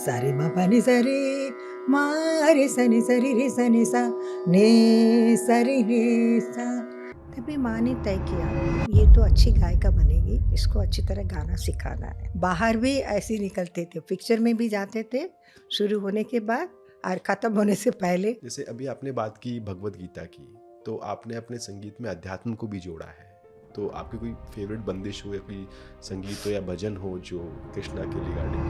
सारे मा पानी सरे मा रे सनी सरी रे सनी सा ने सरी रे सा। तभी माँ ने तय किया ये तो अच्छी गायिका बनेगी, इसको अच्छी तरह गाना सिखाना है। बाहर भी ऐसे निकलते थे, पिक्चर में भी जाते थे शुरू होने के बाद और खत्म होने से पहले। जैसे अभी आपने बात की भगवत गीता की, तो आपने अपने संगीत में अध्यात्म को भी जोड़ा है। तो आपकी कोई फेवरेट बंदिश हो या कोई संगीत हो या भजन हो जो कृष्णा के रिगार्डिंग?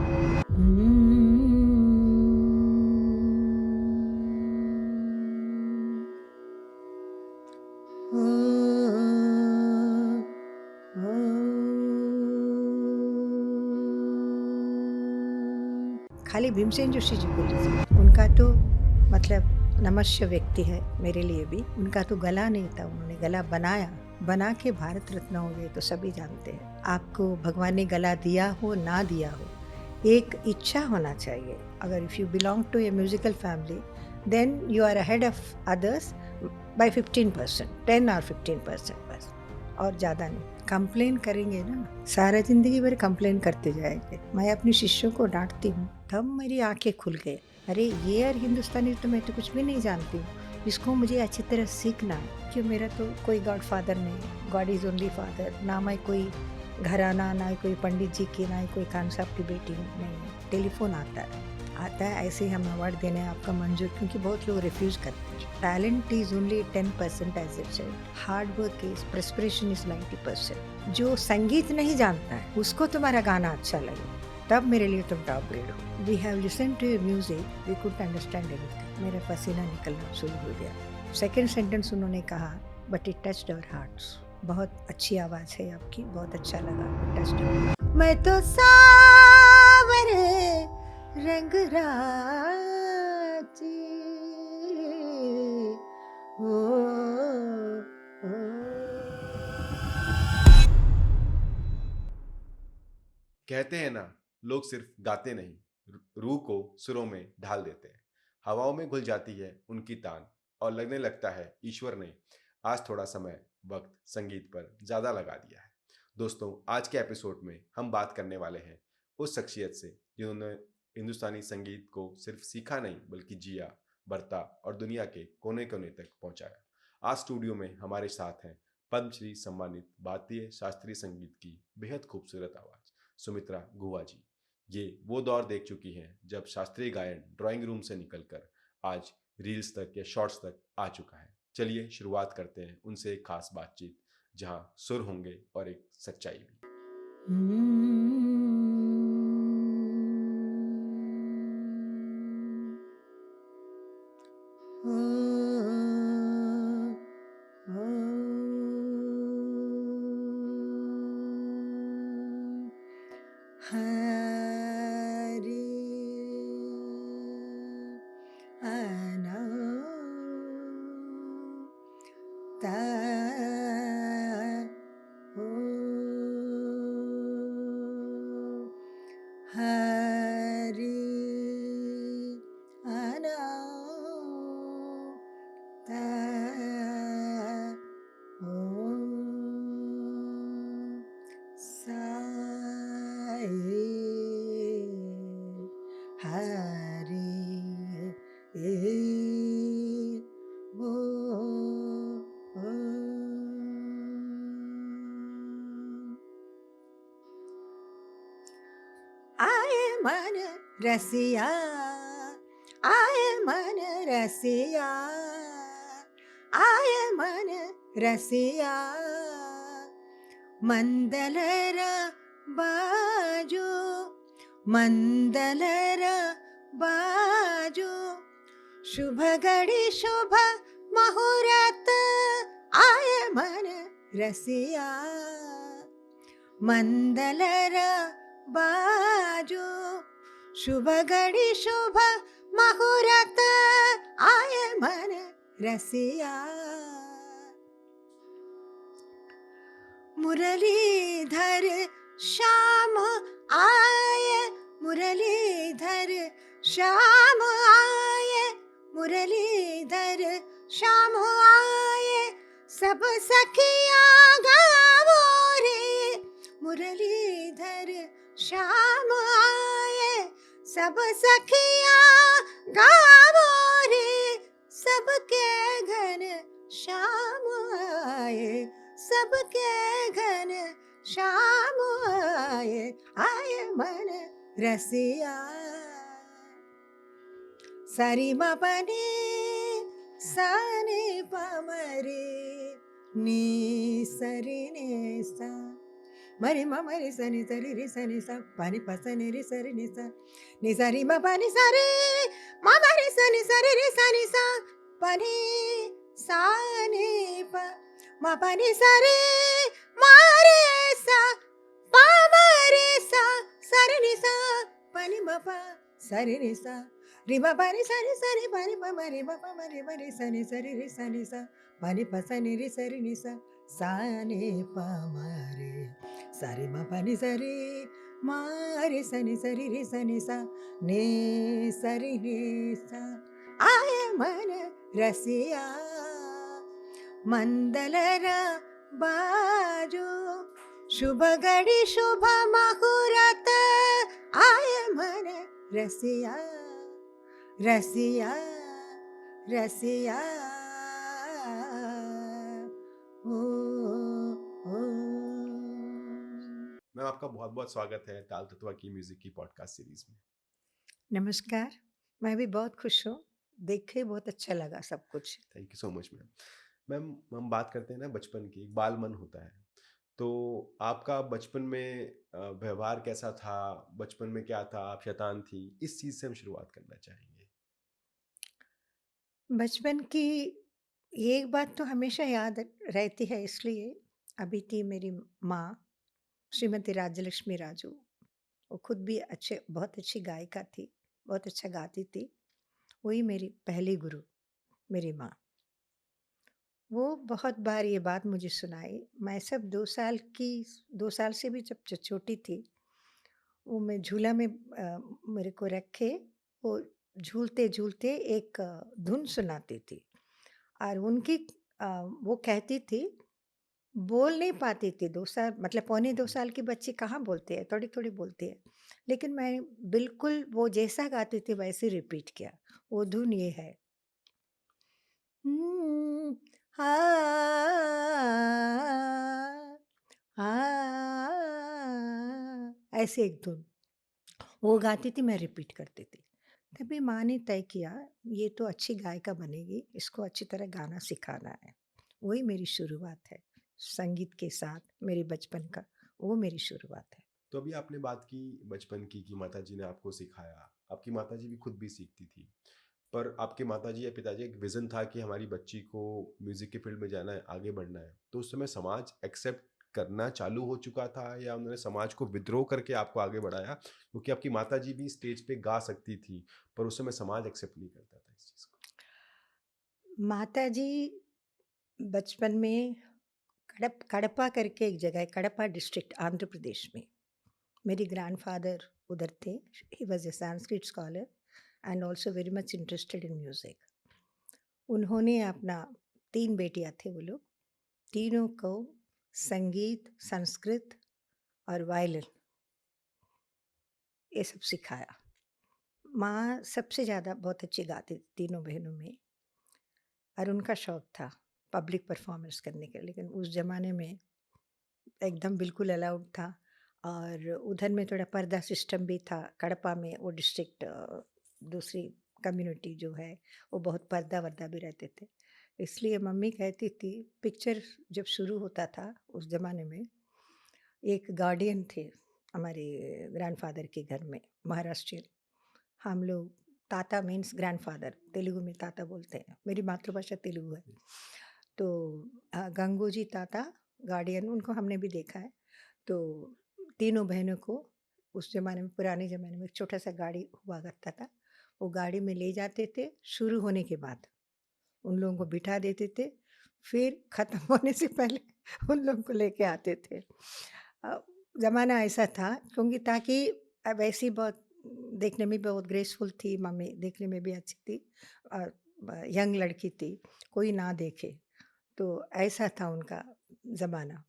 खाली भीमसेन जोशी जी को लीजिए, उनका तो मतलब नमस्य व्यक्ति है मेरे लिए भी। उनका तो गला नहीं था, उन्होंने गला बना के भारत रत्न हो गए, तो सभी जानते हैं। आपको भगवान ने गला दिया हो ना दिया हो, एक इच्छा होना चाहिए। अगर if you belong to a musical family then you are ahead of others by 15%, 10 और 15% बस, और ज़्यादा नहीं। कंप्लेन करेंगे ना, सारा जिंदगी भर कंप्लेन करते जाएंगे। मैं अपने शिष्यों को डांटती हूँ, तब मेरी आंखें खुल गए। अरे ये और हिंदुस्तानी तो मैं तो कुछ भी नहीं जानती हूँ, इसको मुझे अच्छी तरह सीखना है। क्यों, मेरा तो कोई गॉड फादर नहीं, गॉड इज ओनली फादर। ना मैं कोई घराना, ना कोई पंडित जी की, ना कोई खान साहब की बेटी हूँ, नहीं। टेलीफोन आता है ऐसे ही हम अवार्ड देने आपका मंजूर, क्योंकि बहुत लोग रिफ्यूज करते हैं। Talent is only 10% as it said, hard work is, perspiration is 90%। जो संगीत नहीं जानता है उसको तुम्हारा गाना अच्छा लगे, तब मेरे लिए तुम टॉप ग्रेड हो। We have listen to your music, we could understand anything. मेरा पसीना निकलना शुरू हो गया। सेकेंड सेंटेंस उन्होंने कहा, but it touched our hearts. बहुत अच्छी आवाज़ है आपकी, बहुत अच्छा लगा, टच्ड। मैं तो सावरे रंग राजी कहते हैं ना, लोग सिर्फ गाते नहीं, रूह को सुरों में ढाल देते हैं। हवाओं में घुल जाती है उनकी तान और लगने लगता है ईश्वर ने आज थोड़ा समय वक्त संगीत पर ज्यादा लगा दिया है। दोस्तों, आज के एपिसोड में हम बात करने वाले हैं उस शख्सियत से जिन्होंने हिंदुस्तानी संगीत को सिर्फ सीखा नहीं बल्कि जिया, बरता और दुनिया के कोने कोने तक पहुंचाया। आज स्टूडियो में हमारे साथ हैं पद्मश्री सम्मानित भारतीय शास्त्रीय संगीत की बेहद खूबसूरत आवाज सुमित्रा गुहा जी। ये वो दौर देख चुकी हैं जब शास्त्रीय गायन ड्राइंग रूम से निकलकर आज रील्स तक या शॉर्ट्स तक आ चुका है। चलिए शुरुआत करते हैं उनसे एक खास बातचीत जहां सुर होंगे और एक सच्चाई भी। हरे अना ता ओ हरे अना ता ओ साए हरे ए ओ ओ। आए मन रसिया, आए मन रसिया, आए मन रसिया, मंदलर बाजो, मंदलर बाजो, शुभ घड़ी शुभ मुहूर्त, आए मन रसिया, मंदलर बाजो, शुभ घड़ी शुभ मुहूर्त, आए मन रसिया। मुरलीधर श्याम आए, मुरलीधर श्याम आए, मुरलीधर श्याम आए, सब सखिया गावो रे, मुरलीधर श्याम आए, सब सखिया गावो रे, सबके घन श्याम आए, सबके घन श्याम आए, आए मन रसिया। सरी म पनी सनी पमरे नी सरी ने सा, मरी म मरी सनी सरी रि सनी सा, पानी प सनी रि सरी नि सा, नि सरी म पानी सरी म मरी सनी सरी रि सनी सा, पानी सा नि प म पानी सरी म रे सा, प म रे सा, सरी नि सा, पानी म प सरी नि सा, रि म पानी सरी सरी पानी प म रि म प म रि म रि सनी सरी रि सनी सा, पानी प सनी रि सरी नि सा, सा नि प म रे, सरी म पानी सरी म रि सनी सरी रि सनी सा, ने सरी रि सा, आए मन रसिया। मंदलर बाजो शुभ घड़ी शुभ मुहूर्त, आए मन रसिया, रसिया रसिया। ओ, ओ। मैम आपका बहुत बहुत स्वागत है ताल तत्वा की म्यूजिक की पॉडकास्ट सीरीज में। नमस्कार, मैं भी बहुत खुश हूँ, देख के बहुत अच्छा लगा सब कुछ। Thank you so much ma'am. Ma'am हम बात करते हैं ना बचपन की, एक बाल मन होता है, तो आपका बचपन में व्यवहार कैसा था, बचपन में क्या था, आप शैतान थी, इस चीज से हम शुरुआत करना चाहेंगे। बचपन की एक बात तो हमेशा याद रहती है, इसलिए अभी थी मेरी माँ श्रीमती राज्यलक्ष्मी राजू। वो खुद भी बहुत अच्छी गायिका थी, बहुत अच्छा गाती थी। वही मेरी पहली गुरु, मेरी माँ। वो बहुत बार ये बात मुझे सुनाई। मैं सब 2 साल से भी जब छोटी थी, वो मैं झूला में मेरे को रखे, वो झूलते-झूलते एक धुन सुनाती थी और उनकी वो कहती थी, बोल नहीं पाती थी 2 साल, मतलब पौने 2 साल की बच्ची कहाँ बोलती है, थोड़ी-थोड़ी बोलती है। लेकिन मैं बिल्कुल वो जैसा गाती थी वैसे रिपीट किया। वो धुन ये है। हुँ, आ, आ, ऐसे एक धुन। वो गाती थी, मैं रिपीट करती थी। तभी माँ ने तय किया, ये तो अच्छी गायिका बनेगी, इसको अच्छी तरह गाना सिखाना है। वही मेरी शुरुआत है, संगीत के साथ मेरे बचपन का, वो मेरी शुरुआत है। तो अभी आपने बात की बचपन की कि माताजी ने आपको सिखाया, आपकी माताजी भी खुद भी सीखती थी, पर आपके माताजी या पिताजी एक विजन था कि हमारी बच्ची को म्यूजिक के फील्ड में जाना है, आगे बढ़ना है, तो उस समय समाज एक्सेप्ट करना चालू हो चुका था या उन्होंने समाज को विद्रोह करके आपको आगे बढ़ाया? क्योंकि आपकी माताजी भी स्टेज पे गा सकती थी, पर उस समय समाज एक्सेप्ट नहीं करता था इस चीज को। माताजी बचपन में कड़पा करके एक जगह है, कड़पा डिस्ट्रिक्ट, आंध्र प्रदेश में। मेरे ग्रैंडफादर उधर थे। He was a Sanskrit scholar and also very much interested in music. उन्होंने अपना 3 बेटियां थे वो लोग, तीनों को संगीत, संस्कृत और वायलिन ये सब सिखाया। माँ सबसे ज़्यादा बहुत अच्छी गाती थी तीनों बहनों में, और उनका शौक था पब्लिक परफॉर्मेंस करने का, लेकिन उस ज़माने में एकदम बिल्कुल अलाउड था। और उधर में थोड़ा पर्दा सिस्टम भी था, कड़पा में वो डिस्ट्रिक्ट, दूसरी कम्युनिटी जो है वो बहुत पर्दा वर्दा भी रहते थे। इसलिए मम्मी कहती थी, पिक्चर जब शुरू होता था उस ज़माने में, एक गार्डियन थे हमारे ग्रैंडफादर के घर में, महाराष्ट्रियन। हम लोग ताता मीन्स ग्रैंडफादर, तेलुगु में ताता बोलते हैं, मेरी मातृभाषा तेलुगु है। तो गंगूजी ताता गार्डियन, उनको हमने भी देखा है। तो तीनों बहनों को उस ज़माने में, पुराने ज़माने में, एक छोटा सा गाड़ी हुआ करता था, वो गाड़ी में ले जाते थे। शुरू होने के बाद उन लोगों को बिठा देते थे, फिर ख़त्म होने से पहले उन लोगों को लेके आते थे। ज़माना ऐसा था, क्योंकि ताकि अब ऐसी बहुत देखने में बहुत ग्रेसफुल थी मम्मी, देखने में भी अच्छी थी और यंग लड़की थी, कोई ना देखे, तो ऐसा था उनका ज़माना।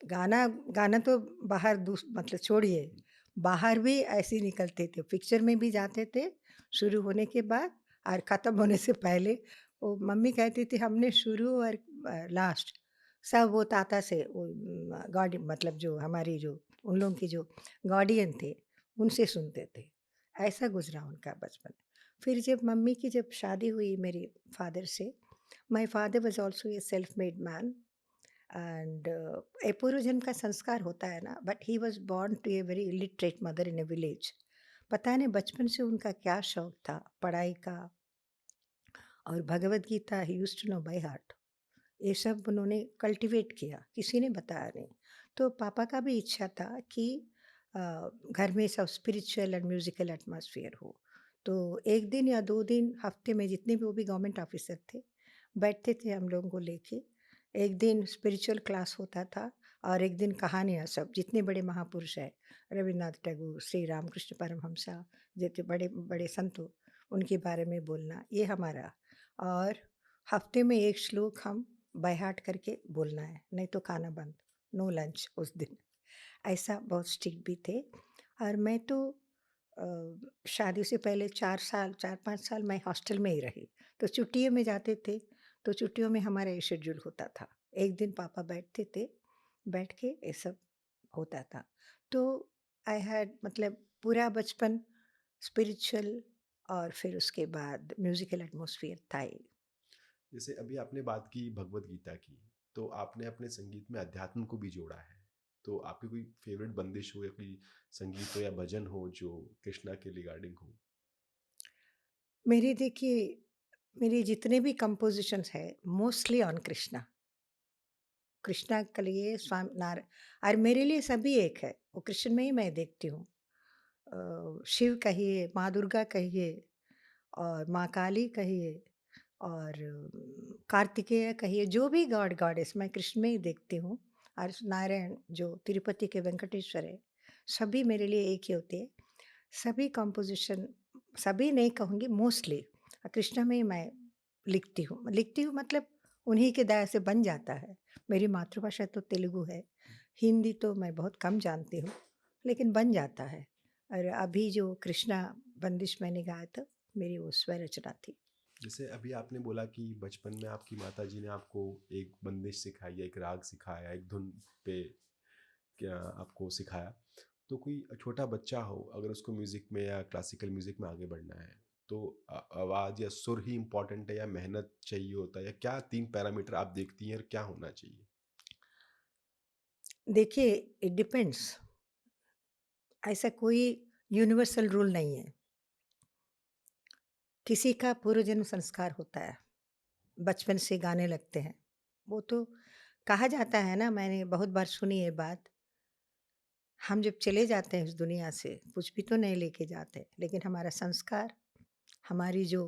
गाना गाना तो बाहर मतलब छोड़िए, बाहर भी ऐसे ही निकलते थे, पिक्चर में भी जाते थे, शुरू होने के बाद और ख़त्म होने से पहले वो मम्मी कहती थी हमने शुरू और लास्ट सब वो ताता से वो गार्ड मतलब जो हमारी जो उन लोगों की जो गार्डियन थे, उनसे सुनते थे। ऐसा गुज़रा उनका बचपन। फिर जब मम्मी की जब शादी हुई मेरे फादर से, my father was also a self made man and a पूर्व जन्म का संस्कार होता है ना, but he was born to a very illiterate mother in a village. पता नहीं बचपन से उनका क्या शौक था पढ़ाई का, और भगवद गीता ही used to know by heart. ये सब उन्होंने कल्टीवेट किया, किसी ने बताया नहीं। तो पापा का भी इच्छा था कि घर में सब स्पिरिचुअल एंड म्यूज़िकल एटमॉस्फेयर हो। तो 1 दिन या 2 दिन हफ्ते में जितने भी वो भी गवर्नमेंट ऑफिसर थे, बैठते थे हम लोगों को लेके। एक दिन स्पिरिचुअल क्लास होता था और एक दिन कहानियाँ सब जितने बड़े महापुरुष हैं, रवीन्द्रनाथ टैगोर, श्री रामकृष्ण परमहंसा, जितने बड़े-बड़े संत हो, उनके बारे में बोलना, ये हमारा। और हफ्ते में 1 श्लोक हम बाय हार्ट करके बोलना है, नहीं तो खाना बंद, नो लंच उस दिन। ऐसा बहुत स्ट्रिक्ट भी थे। और मैं तो शादी से पहले 4 साल 4-5 साल मैं हॉस्टल में ही रही। तो छुट्टियों में जाते थे, तो छुट्टियों में हमारा ये शेड्यूल होता था। एक दिन पापा बैठते थे, बैठ के ये सब होता था। तो आई हैड मतलब पूरा बचपन स्पिरिचुअल और फिर उसके बाद म्यूज़िकल एटमॉस्फेयर था ही। जैसे अभी आपने बात की भगवत गीता की, तो आपने अपने संगीत में अध्यात्म को भी जोड़ा है। तो आपकी कोई फेवरेट बंदिश हो या कोई संगीत हो या भजन हो जो कृष्णा के रिगार्डिंग हो? मेरे देखिए, मेरे जितने भी कंपोज़िशंस हैं, मोस्टली ऑन कृष्णा। कृष्णा के लिए और मेरे लिए सभी एक है, वो कृष्ण में ही मैं देखती हूँ। शिव कहिए, माँ दुर्गा कहिए और माँ काली कहिए और कार्तिकेय कहिए, जो भी गॉड गॉडेस मैं कृष्ण में ही देखती हूँ। और नारायण जो तिरुपति के वेंकटेश्वर है, सभी मेरे लिए एक ही होते हैं। सभी कंपोज़िशन, सभी नहीं कहूँगी, मोस्टली कृष्णा में ही मैं लिखती हूँ मतलब उन्हीं के दया से बन जाता है। मेरी मातृभाषा तो तेलुगु है, हिंदी तो मैं बहुत कम जानती हूँ, लेकिन बन जाता है। और अभी जो कृष्णा बंदिश मैंने गाया था, मेरी वो स्वर रचना थी। जैसे अभी आपने बोला कि बचपन में आपकी माताजी ने आपको एक बंदिश सिखाई, एक राग सिखाया, एक धुन पे क्या आपको सिखाया। तो कोई छोटा बच्चा हो, अगर उसको म्यूज़िक में या क्लासिकल म्यूज़िक में आगे बढ़ना है, तो आवाज़ या सुर ही इम्पोर्टेंट है या मेहनत चाहिए होता है, या क्या 3 पैरामीटर आप देखती हैं और क्या होना चाहिए? देखिए, इट डिपेंड्स, ऐसा कोई यूनिवर्सल रूल नहीं है। किसी का पूर्व जन्म संस्कार होता है, बचपन से गाने लगते हैं। वो तो कहा जाता है ना, मैंने बहुत बार सुनी ये बात, हम जब चले जाते हैं इस दुनिया से, कुछ भी तो नहीं लेके जाते, लेकिन हमारा संस्कार, हमारी जो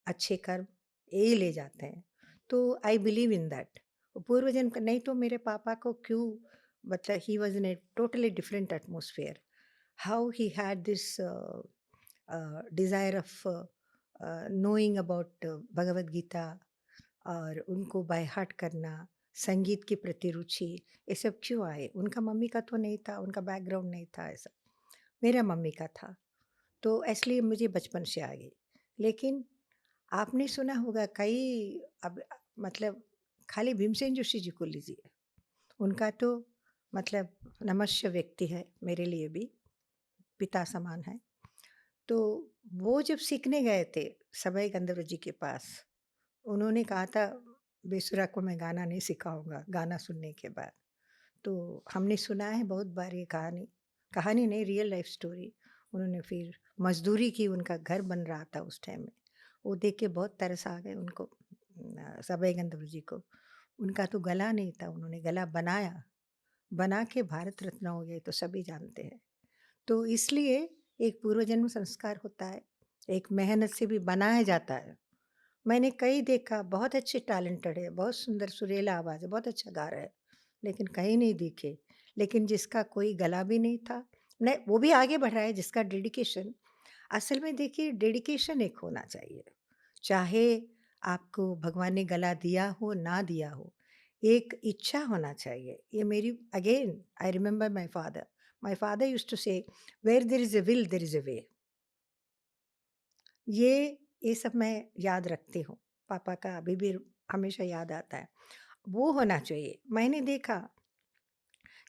अच्छे कर्म, यही ले जाते हैं। तो आई बिलीव इन दैट। पूर्व जन्म का नहीं तो मेरे पापा को क्यों, मतलब he was in a totally different atmosphere. How he had this desire of knowing about Bhagavad Gita और उनको बाय हार्ट करना, संगीत के प्रति रुचि, ये सब क्यों आए? उनका मम्मी का तो नहीं था, उनका बैकग्राउंड नहीं था ऐसा। मेरा मम्मी का था, तो इसलिए मुझे बचपन से आ गई। लेकिन आपने सुना होगा कई अब मतलब खाली भीमसेन जोशी जी को लीजिए, उनका तो मतलब नमस्य व्यक्ति है मेरे लिए भी, पिता समान है। तो वो जब सीखने गए थे सवाई गंधर्व जी के पास, उन्होंने कहा था बेसुरा को मैं गाना नहीं सिखाऊँगा, गाना सुनने के बाद। तो हमने सुना है बहुत बार ये कहानी, कहानी नहीं रियल लाइफ़ स्टोरी। उन्होंने फिर मज़दूरी की, उनका घर बन रहा था उस टाइम में। वो देख के बहुत तरस आ गए उनको, सवाई गंधर्व जी को। उनका तो गला नहीं था, उन्होंने गला बनाया, बना के भारत रत्न हो गए तो सभी जानते हैं। तो इसलिए एक पूर्वजन्म संस्कार होता है, एक मेहनत से भी बनाया जाता है। मैंने कई देखा बहुत अच्छे टैलेंटेड है, बहुत सुंदर सुरीला आवाज़ है, बहुत अच्छा गा रहा है, लेकिन कहीं नहीं दिखे। लेकिन जिसका कोई गला भी नहीं था, नहीं वो भी आगे बढ़ रहा है जिसका डेडिकेशन, असल में देखिए डेडिकेशन एक होना चाहिए। चाहे आपको भगवान ने गला दिया हो, ना दिया हो, एक इच्छा होना चाहिए। ये मेरी again I remember my father, my father used to say, where there is a will there is a way. ये सब मैं याद रखती हूँ। पापा का अभी भी हमेशा याद आता है। वो होना चाहिए। मैंने देखा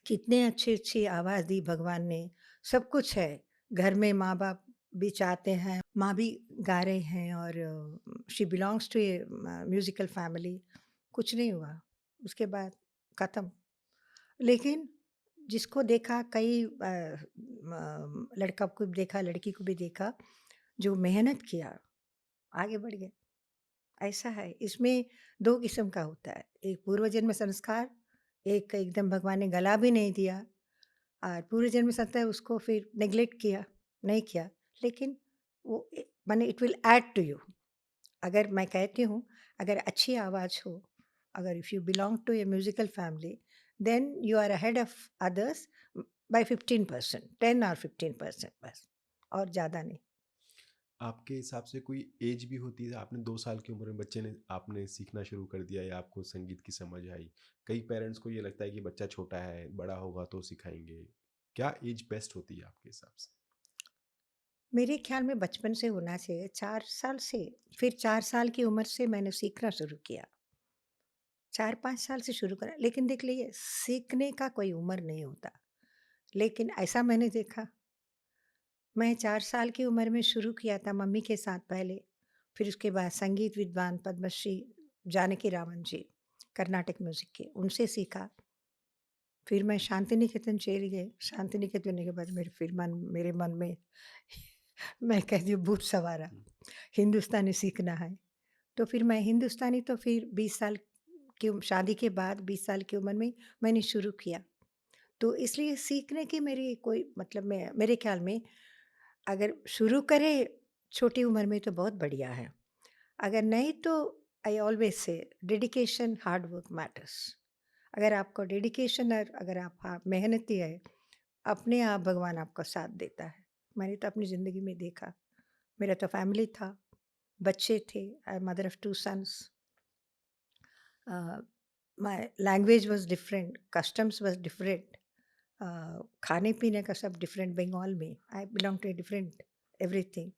कितने अच्छी-अच्छी आवाज़ दी भगवान ने, सब कुछ है। घर में माँ-बाप भी चाहते हैं, माँ भी गा रहे हैं और she belongs to a musical family. कुछ नहीं हुआ, उसके बाद खत्म। लेकिन जिसको देखा कई लड़का को भी देखा, लड़की को भी देखा, जो मेहनत किया, आगे बढ़ गए। ऐसा है, इसमें 2 किस्म का होता है, एक पूर्व जन्म संस्कार, एक एकदम भगवान ने गला भी नहीं दिया और पूर्व जन्म संस्कार उसको फिर नेग्लेक्ट किया, नहीं किया, लेकिन वो माने it will add to you. अगर मैं कहती हूँ, अगर अच्छी आवाज़ हो, अगर if you belong to a musical family, then you are ahead of others by 15%, 10 और 15% बस, और ज़्यादा नहीं। आपके हिसाब से कोई एज भी होती है, आपने 2 साल की उम्र में बच्चे ने आपने सीखना शुरू कर दिया या आपको संगीत की समझ आई? कई पेरेंट्स को ये लगता है कि बच्चा छोटा है, बड़ा होगा तो सिखाएँगे। क्या एज बेस्ट होती है आपके हिसाब से? मेरे ख्याल में बचपन से होना चाहिए, 4 साल से, फिर 4 साल की उम्र से मैंने सीखना शुरू किया। 4-5 साल से शुरू करा, लेकिन देख लीजिए सीखने का कोई उम्र नहीं होता। लेकिन ऐसा मैंने देखा, मैं 4 साल की उम्र में शुरू किया था मम्मी के साथ पहले, फिर उसके बाद संगीत विद्वान पद्मश्री जानकी रामन जी, कर्नाटक म्यूज़िक के, उनसे सीखा। फिर मैं शांति निकेतन चली गई, शांति निकेतन होने के बाद मेरे मन में मैं कहती हूँ भूत सवारा, हुँ। हिंदुस्तानी सीखना है। तो फिर मैं हिंदुस्तानी तो फिर 20 साल की शादी के बाद 20 साल की उम्र में मैंने शुरू किया। तो इसलिए सीखने की मेरी कोई मतलब मैं मेरे ख़्याल में अगर शुरू करें छोटी उम्र में तो बहुत बढ़िया है। अगर नहीं तो आई ऑलवेज़ से डेडिकेशन हार्ड वर्क मैटर्स। अगर आपको डेडिकेशन और अगर आप मेहनती है, अपने आप भगवान आपका साथ देता है। मैंने तो अपनी ज़िंदगी में देखा। मेरा तो फैमिली था, बच्चे थे, I am mother of 2 sons. My language was different, customs was different. खाने-पीने का सब डिफरेंट बंगाल में। I belong to a different everything.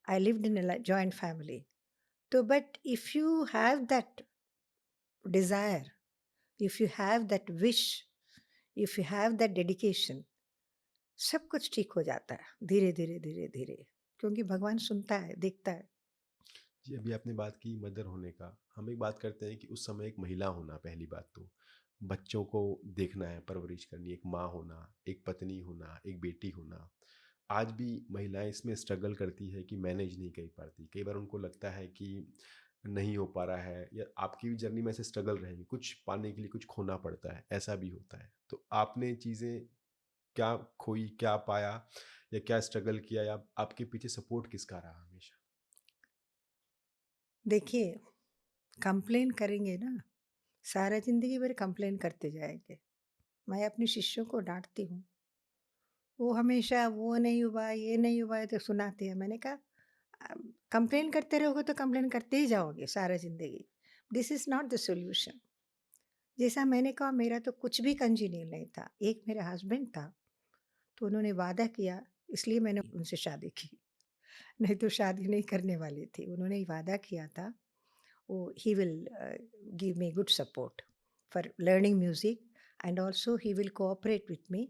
I lived in a joint family. So, but if you have that desire, if you have that wish, if you have that dedication, सब कुछ ठीक हो जाता है धीरे धीरे धीरे धीरे, क्योंकि भगवान सुनता है, देखता है। जी, अभी आपने बात की मदर होने का। हम एक बात करते हैं कि उस समय एक महिला होना पहली बात तो, बच्चों को देखना है, परवरिश करनी, एक माँ होना, एक पत्नी होना, एक बेटी होना। आज भी महिलाएँ इसमें स्ट्रगल करती है कि मैनेज नहीं कर पाती। कई बार उनको लगता है कि नहीं हो पा रहा है या आपकी भी जर्नी में ऐसे स्ट्रगल रहेंगे, कुछ पाने के लिए कुछ खोना पड़ता है, ऐसा भी होता है। तो आपने चीज़ें क्या खोई, क्या पाया या क्या स्ट्रगल किया या आपके पीछे सपोर्ट किसका रहा हमेशा? देखिए, कंप्लेन करेंगे ना, सारा जिंदगी भर कंप्लेन करते जाएंगे। मैं अपने शिष्यों को डांटती हूँ, वो हमेशा वो नहीं हुआ, ये नहीं हुआ है तो सुनाते हैं। मैंने कहा कंप्लेन करते रहोगे तो कंप्लेन करते ही जाओगे सारा जिंदगी। This is not the solution. जैसा मैंने कहा, मेरा तो कुछ भी कंजीनियल नहीं था। एक मेरा हस्बैंड था, तो उन्होंने वादा किया, इसलिए मैंने उनसे शादी की। नहीं तो शादी नहीं करने वाली थी। उन्होंने वादा किया था, वो he will give me good support for learning music and also he will cooperate with me,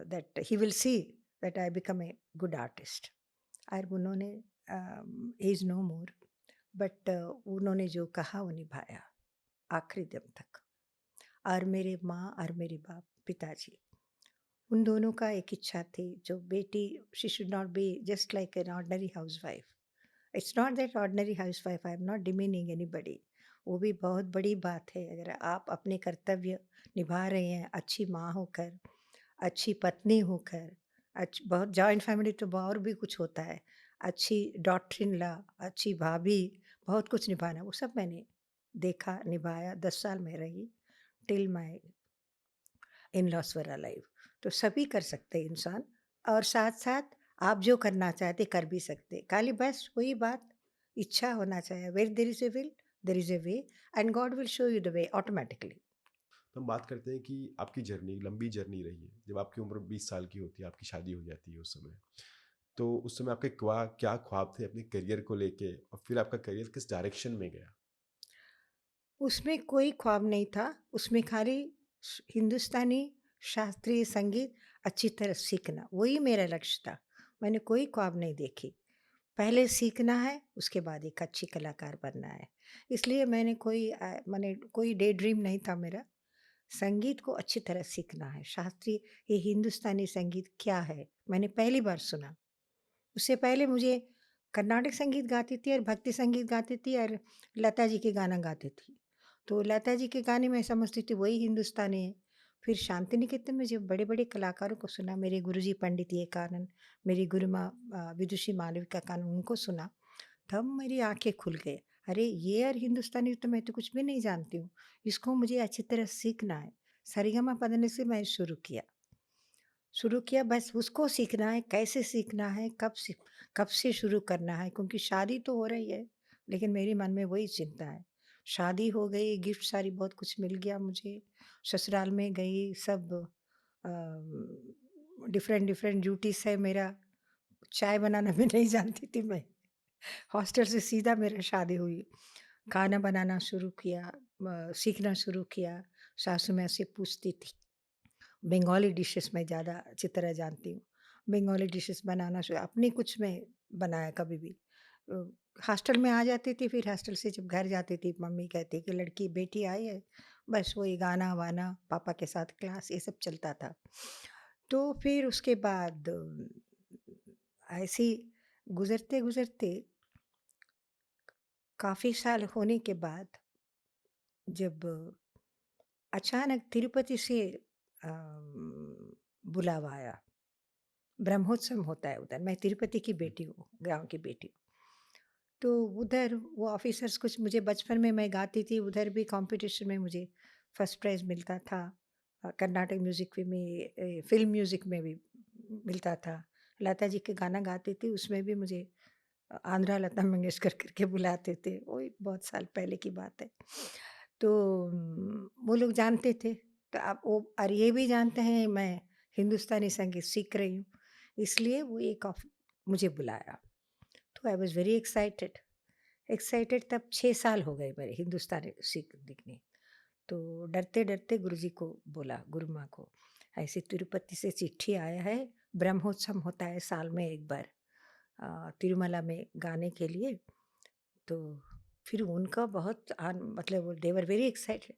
that he will see that I become a good artist. और उन्होंने he is no more, but उन्होंने जो कहा वो निभाया आखिरी दम तक। और मेरे माँ और मेरे बाप पिताजी, उन दोनों का एक इच्छा थी, जो बेटी she should not be just like an ordinary housewife. It's not that ordinary housewife, I am not demeaning anybody. वो भी बहुत बड़ी बात है अगर आप अपने कर्तव्य निभा रहे हैं अच्छी माँ होकर, अच्छी पत्नी होकर, बहुत जॉइंट फैमिली तो और भी कुछ होता है, अच्छी डॉटर इन लॉ, अच्छी भाभी, बहुत कुछ निभाना। वो सब मैंने देखा, निभाया। 10 साल में रही till my in loss were alive. तो सभी कर सकते हैं इंसान, और साथ साथ आप जो करना चाहते कर भी सकते। खाली बस वही बात, इच्छा होना चाहिए। Where there is a will there is a way, and God will show you the way automatically. हम बात करते हैं कि आपकी जर्नी लंबी जर्नी रही है। जब आपकी उम्र 20 साल की होती है, आपकी शादी हो जाती है उस समय। तो उस समय आपके क्या ख्वाब थे अपने करियर को लेके, और फिर आपका करियर किस डायरेक्शन में गया? उसमें कोई ख्वाब नहीं था, उसमें खाली हिंदुस्तानी शास्त्रीय संगीत अच्छी तरह सीखना, वही मेरा लक्ष्य था। मैंने कोई ख्वाब नहीं देखी। पहले सीखना है, उसके बाद एक अच्छी कलाकार बनना है। इसलिए मैंने कोई डे ड्रीम नहीं था मेरा। संगीत को अच्छी तरह सीखना है, शास्त्रीय ये हिंदुस्तानी संगीत क्या है, मैंने पहली बार सुना। उससे पहले मुझे कर्नाटक संगीत गाती थी और भक्ति संगीत गाती थी और लता जी के गाना गाती थी। तो लता जी के गाने मैं समझती थी वही हिंदुस्तानी है। फिर शांति निकेतन में जब बड़े-बड़े कलाकारों को सुना, मेरे गुरुजी पंडित ये कानन, मेरी गुरु माँ विदुषी मालविका कानन, उनको सुना, तब मेरी आँखें खुल गई। अरे! ये और हिंदुस्तानी तो मैं तो कुछ भी नहीं जानती हूँ। इसको मुझे अच्छी तरह सीखना है। सारेगामा पढ़ने से मैं शुरू किया, बस उसको सीखना है, कैसे सीखना है, कब से शुरू करना है, क्योंकि शादी तो हो रही है, लेकिन मेरे मन में वही चिंता है। शादी हो गई, गिफ्ट सारी बहुत कुछ मिल गया मुझे, ससुराल में गई, सब डिफरेंट डिफरेंट ड्यूटीज़ है मेरा। चाय बनाना भी नहीं जानती थी मैं। हॉस्टल से सीधा मेरा शादी हुई। खाना बनाना शुरू किया, सीखना शुरू किया, सासू माँ से पूछती थी। बंगाली डिशेज़ मैं ज़्यादा अच्छी तरह जानती हूँ। बंगाली डिशेज़ बनाना अपने कुछ में बनाया कभी भी। अ, हॉस्टल में आ जाती थी, फिर हॉस्टल से जब घर जाती थी, मम्मी कहती कि लड़की बेटी आई है, बस वही गाना-वाना, पापा के साथ क्लास, ये सब चलता था। तो फिर उसके बाद ऐसे ही गुज़रते-गुज़रते काफ़ी साल होने के बाद जब अचानक तिरुपति से बुलावा आया। ब्रह्मोत्सव होता है उधर, मैं तिरुपति की बेटी हूँ, गाँव की बेटी हूँ। तो उधर वो ऑफ़िसर्स कुछ मुझे बचपन में मैं गाती थी, उधर भी कॉम्पिटिशन में मुझे फर्स्ट प्राइज़ मिलता था। कर्नाटक म्यूज़िक में फ़िल्म म्यूज़िक में भी मिलता था। लता जी के गाना गाती थी, उसमें भी मुझे आंध्रा लता मंगेशकर करके बुलाते थे, वही बहुत साल पहले की बात है। तो वो लोग जानते थे, तो अब वो और ये भी जानते हैं मैं हिंदुस्तानी संगीत सीख रही हूँ, इसलिए वो एक ऑफ मुझे बुलाया। तो आई वाज़ वेरी एक्साइटेड, तब 6 साल हो गए मेरे हिंदुस्तानी सीखने। तो डरते-डरते गुरुजी को बोला, गुरु माँ को, ऐसे तिरुपति से चिट्ठी आया है, ब्रह्मोत्सव होता है साल में एक बार तिरुमला में गाने के लिए। तो फिर उनका बहुत मतलब दे वर वेरी एक्साइटेड,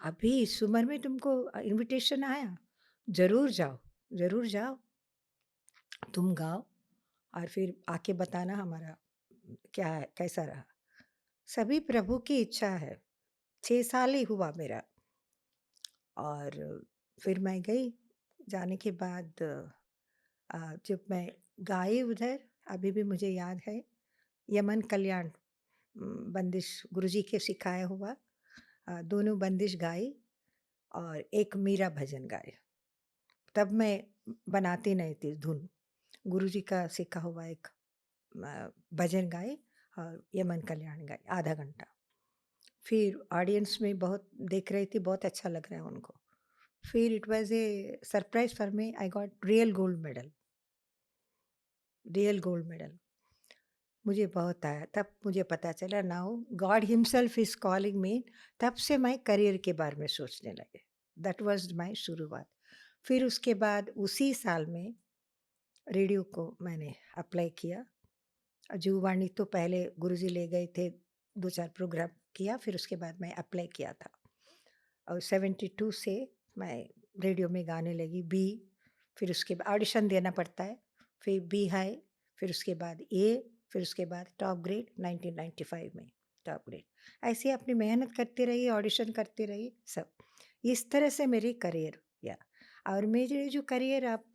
"अभी इस उम्र में तुमको इन्विटेशन आया? ज़रूर जाओ, ज़रूर जाओ, तुम गाओ और फिर आके बताना हमारा क्या है, कैसा रहा।" सभी प्रभु की इच्छा है। 6 साल ही हुआ मेरा और फिर मैं गई। जाने के बाद जब मैं गाई उधर, अभी भी मुझे याद है, यमन कल्याण बंदिश गुरुजी के सिखाया हुआ दोनों बंदिश गाई और एक मीरा भजन गाए। तब मैं बनाती नहीं थी धुन, गुरुजी का सीखा हुआ एक भजन गाए और यमन कल्याण गाए आधा घंटा। फिर ऑडियंस में बहुत देख रही थी, बहुत अच्छा लग रहा है उनको। फिर it was A surprise for me, I got real gold medal. मुझे बहुत आया, तब मुझे पता चला now God himself is calling me, तब से मैं करियर के बारे में सोचने लगे। दैट वाज़ माय शुरुआत। फिर उसके बाद उसी साल में रेडियो को मैंने अप्लाई किया। जुगवाणी तो पहले गुरुजी ले गए थे, 2-4 प्रोग्राम किया, फिर उसके बाद मैं अप्लाई किया था। और 72 से मैं रेडियो में गाने लगी, बी, फिर उसके बाद ऑडिशन देना पड़ता है, फिर बी हाई, फिर उसके बाद ए, फिर उसके बाद टॉप ग्रेड 1995 में टॉप ग्रेड। ऐसे ही अपनी मेहनत करती रही, ऑडिशन करती रही, सब। इस तरह से मेरी करियर या और मेरे जो करियर आप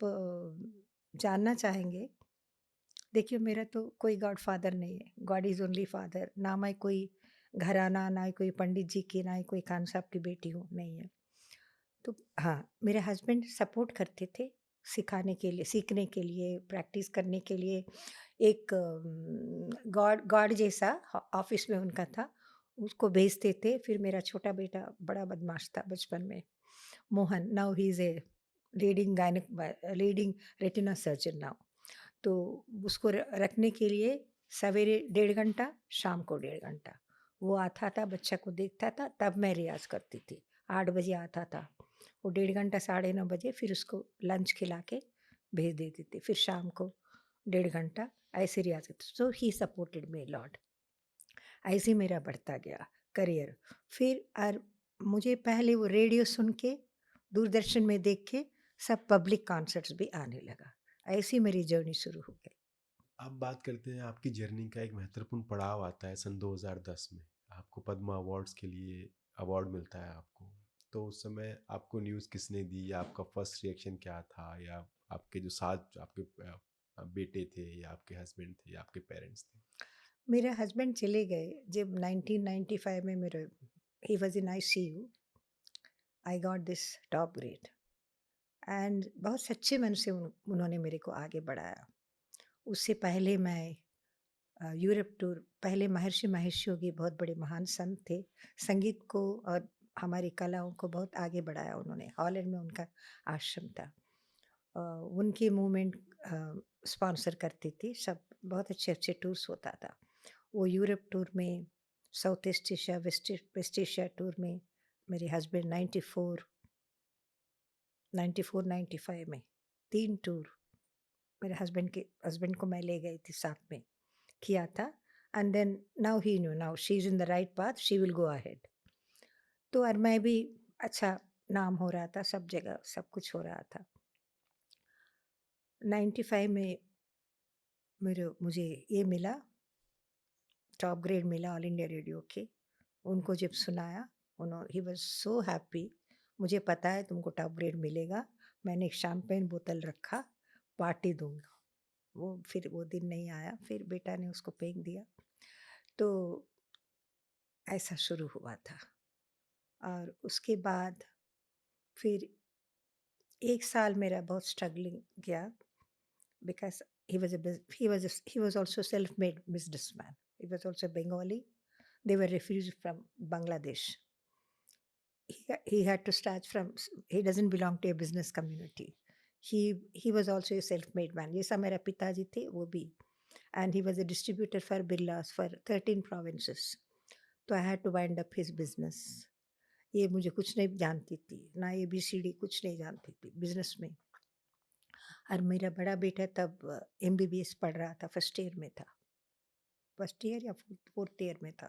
जानना चाहेंगे, देखिए मेरा तो कोई गॉडफ़ादर नहीं है, गॉड इज़ ओनली फादर। ना मैं कोई घराना, ना कोई पंडित जी की, ना ही कोई खान साहब की बेटी हूँ, नहीं है। तो हाँ, मेरे हस्बैंड सपोर्ट करते थे, सिखाने के लिए, सीखने के लिए, प्रैक्टिस करने के लिए। एक गॉड गॉड जैसा ऑफ़िस में उनका था, उसको भेजते थे। फिर मेरा छोटा बेटा बड़ा बदमाश था बचपन में, Mohan, now he is a leading retina surgeon now. तो उसको रखने के लिए सवेरे 1.5 घंटा, शाम को 1.5 घंटा। वो आता था, बच्चा को देखता था, तब मैं रियाज़ करती थी। 8 बजे आता था, वो 1.5 घंटा, साढ़े 9 बजे फिर उसको लंच खिला के भेज देती थी। फिर शाम को 1.5 घंटा ऐसे रियाज़ करती। So he supported me a lot. ऐसे ही मेरा बढ़ता गया करियर। फिर और मुझे पहले वो रेडियो सुन के, दूरदर्शन में देख के सब पब्लिक कॉन्सर्ट्स भी आने लगा। ऐसी मेरी जर्नी शुरू हो गई। आप बात करते हैं आपकी जर्नी का एक महत्वपूर्ण पड़ाव आता है सन 2010 में। आपको पद्मा अवार्ड्स के लिए अवार्ड मिलता है आपको। तो उस समय आपको न्यूज़ किसने दी, या आपका फर्स्ट रिएक्शन क्या था, या आपके जो साथ आपके बेटे थे, या आपके हस्बैंड थे, या आपके पेरेंट्स थे? मेरे हस्बैंड चले गए जब 1995 में। मेरे ही was in ICU. I got this top grade and बहुत सच्चे मन से उन्होंने मेरे को आगे बढ़ाया। उससे पहले मैं यूरोप टूर, पहले महर्षि महेश योगी बहुत बड़े महान संत थे। संगीत को और हमारी कलाओं को बहुत आगे बढ़ाया उन्होंने। हॉलैंड में उनका आश्रम था। उनकी मूवमेंट स्पॉन्सर करती थी सब। बहुत अच्छे अच्छे टूर्स होता था। वो यूरोप टूर में, South East Asia, West Asia tour में मेरे हस्बैंड 94 में 3 टूर मेरे हस्बैंड को मैं ले गई थी, साथ में किया था। And then now he knew, now she is in the right path, she will go ahead. तो और मैं भी, अच्छा नाम हो रहा था सब जगह, सब कुछ हो रहा था। 95 में मुझे ये मिला, टॉप ग्रेड मिला ऑल इंडिया रेडियो के। उनको जब सुनाया, ही वाज सो हैप्पी। मुझे पता है तुमको टॉप ग्रेड मिलेगा। मैंने एक शैम्पेन बोतल रखा, पार्टी दूंगा। वो फिर वो दिन नहीं आया, फिर बेटा ने उसको फेंक दिया। तो ऐसा शुरू हुआ था। और उसके बाद फिर 1 साल मेरा बहुत स्ट्रगलिंग गया, because he was also self-made businessman. He was also Bengali. They were refugees from Bangladesh. He had to start from, he doesn't belong to a business community. He was also a self-made man. जैसा मेरा पिताजी थे वो भी. And he was a distributor for Birlas for 13 provinces. तो I had to wind up his business. ये मुझे कुछ नहीं जानती थी, ना ABCD कुछ नहीं जानती थी बिजनेस में। और मेरा बड़ा बेटा तब MBBS पढ़ रहा था, फर्स्ट ईयर में था, फर्स्ट ईयर या फोर्थ ईयर में था।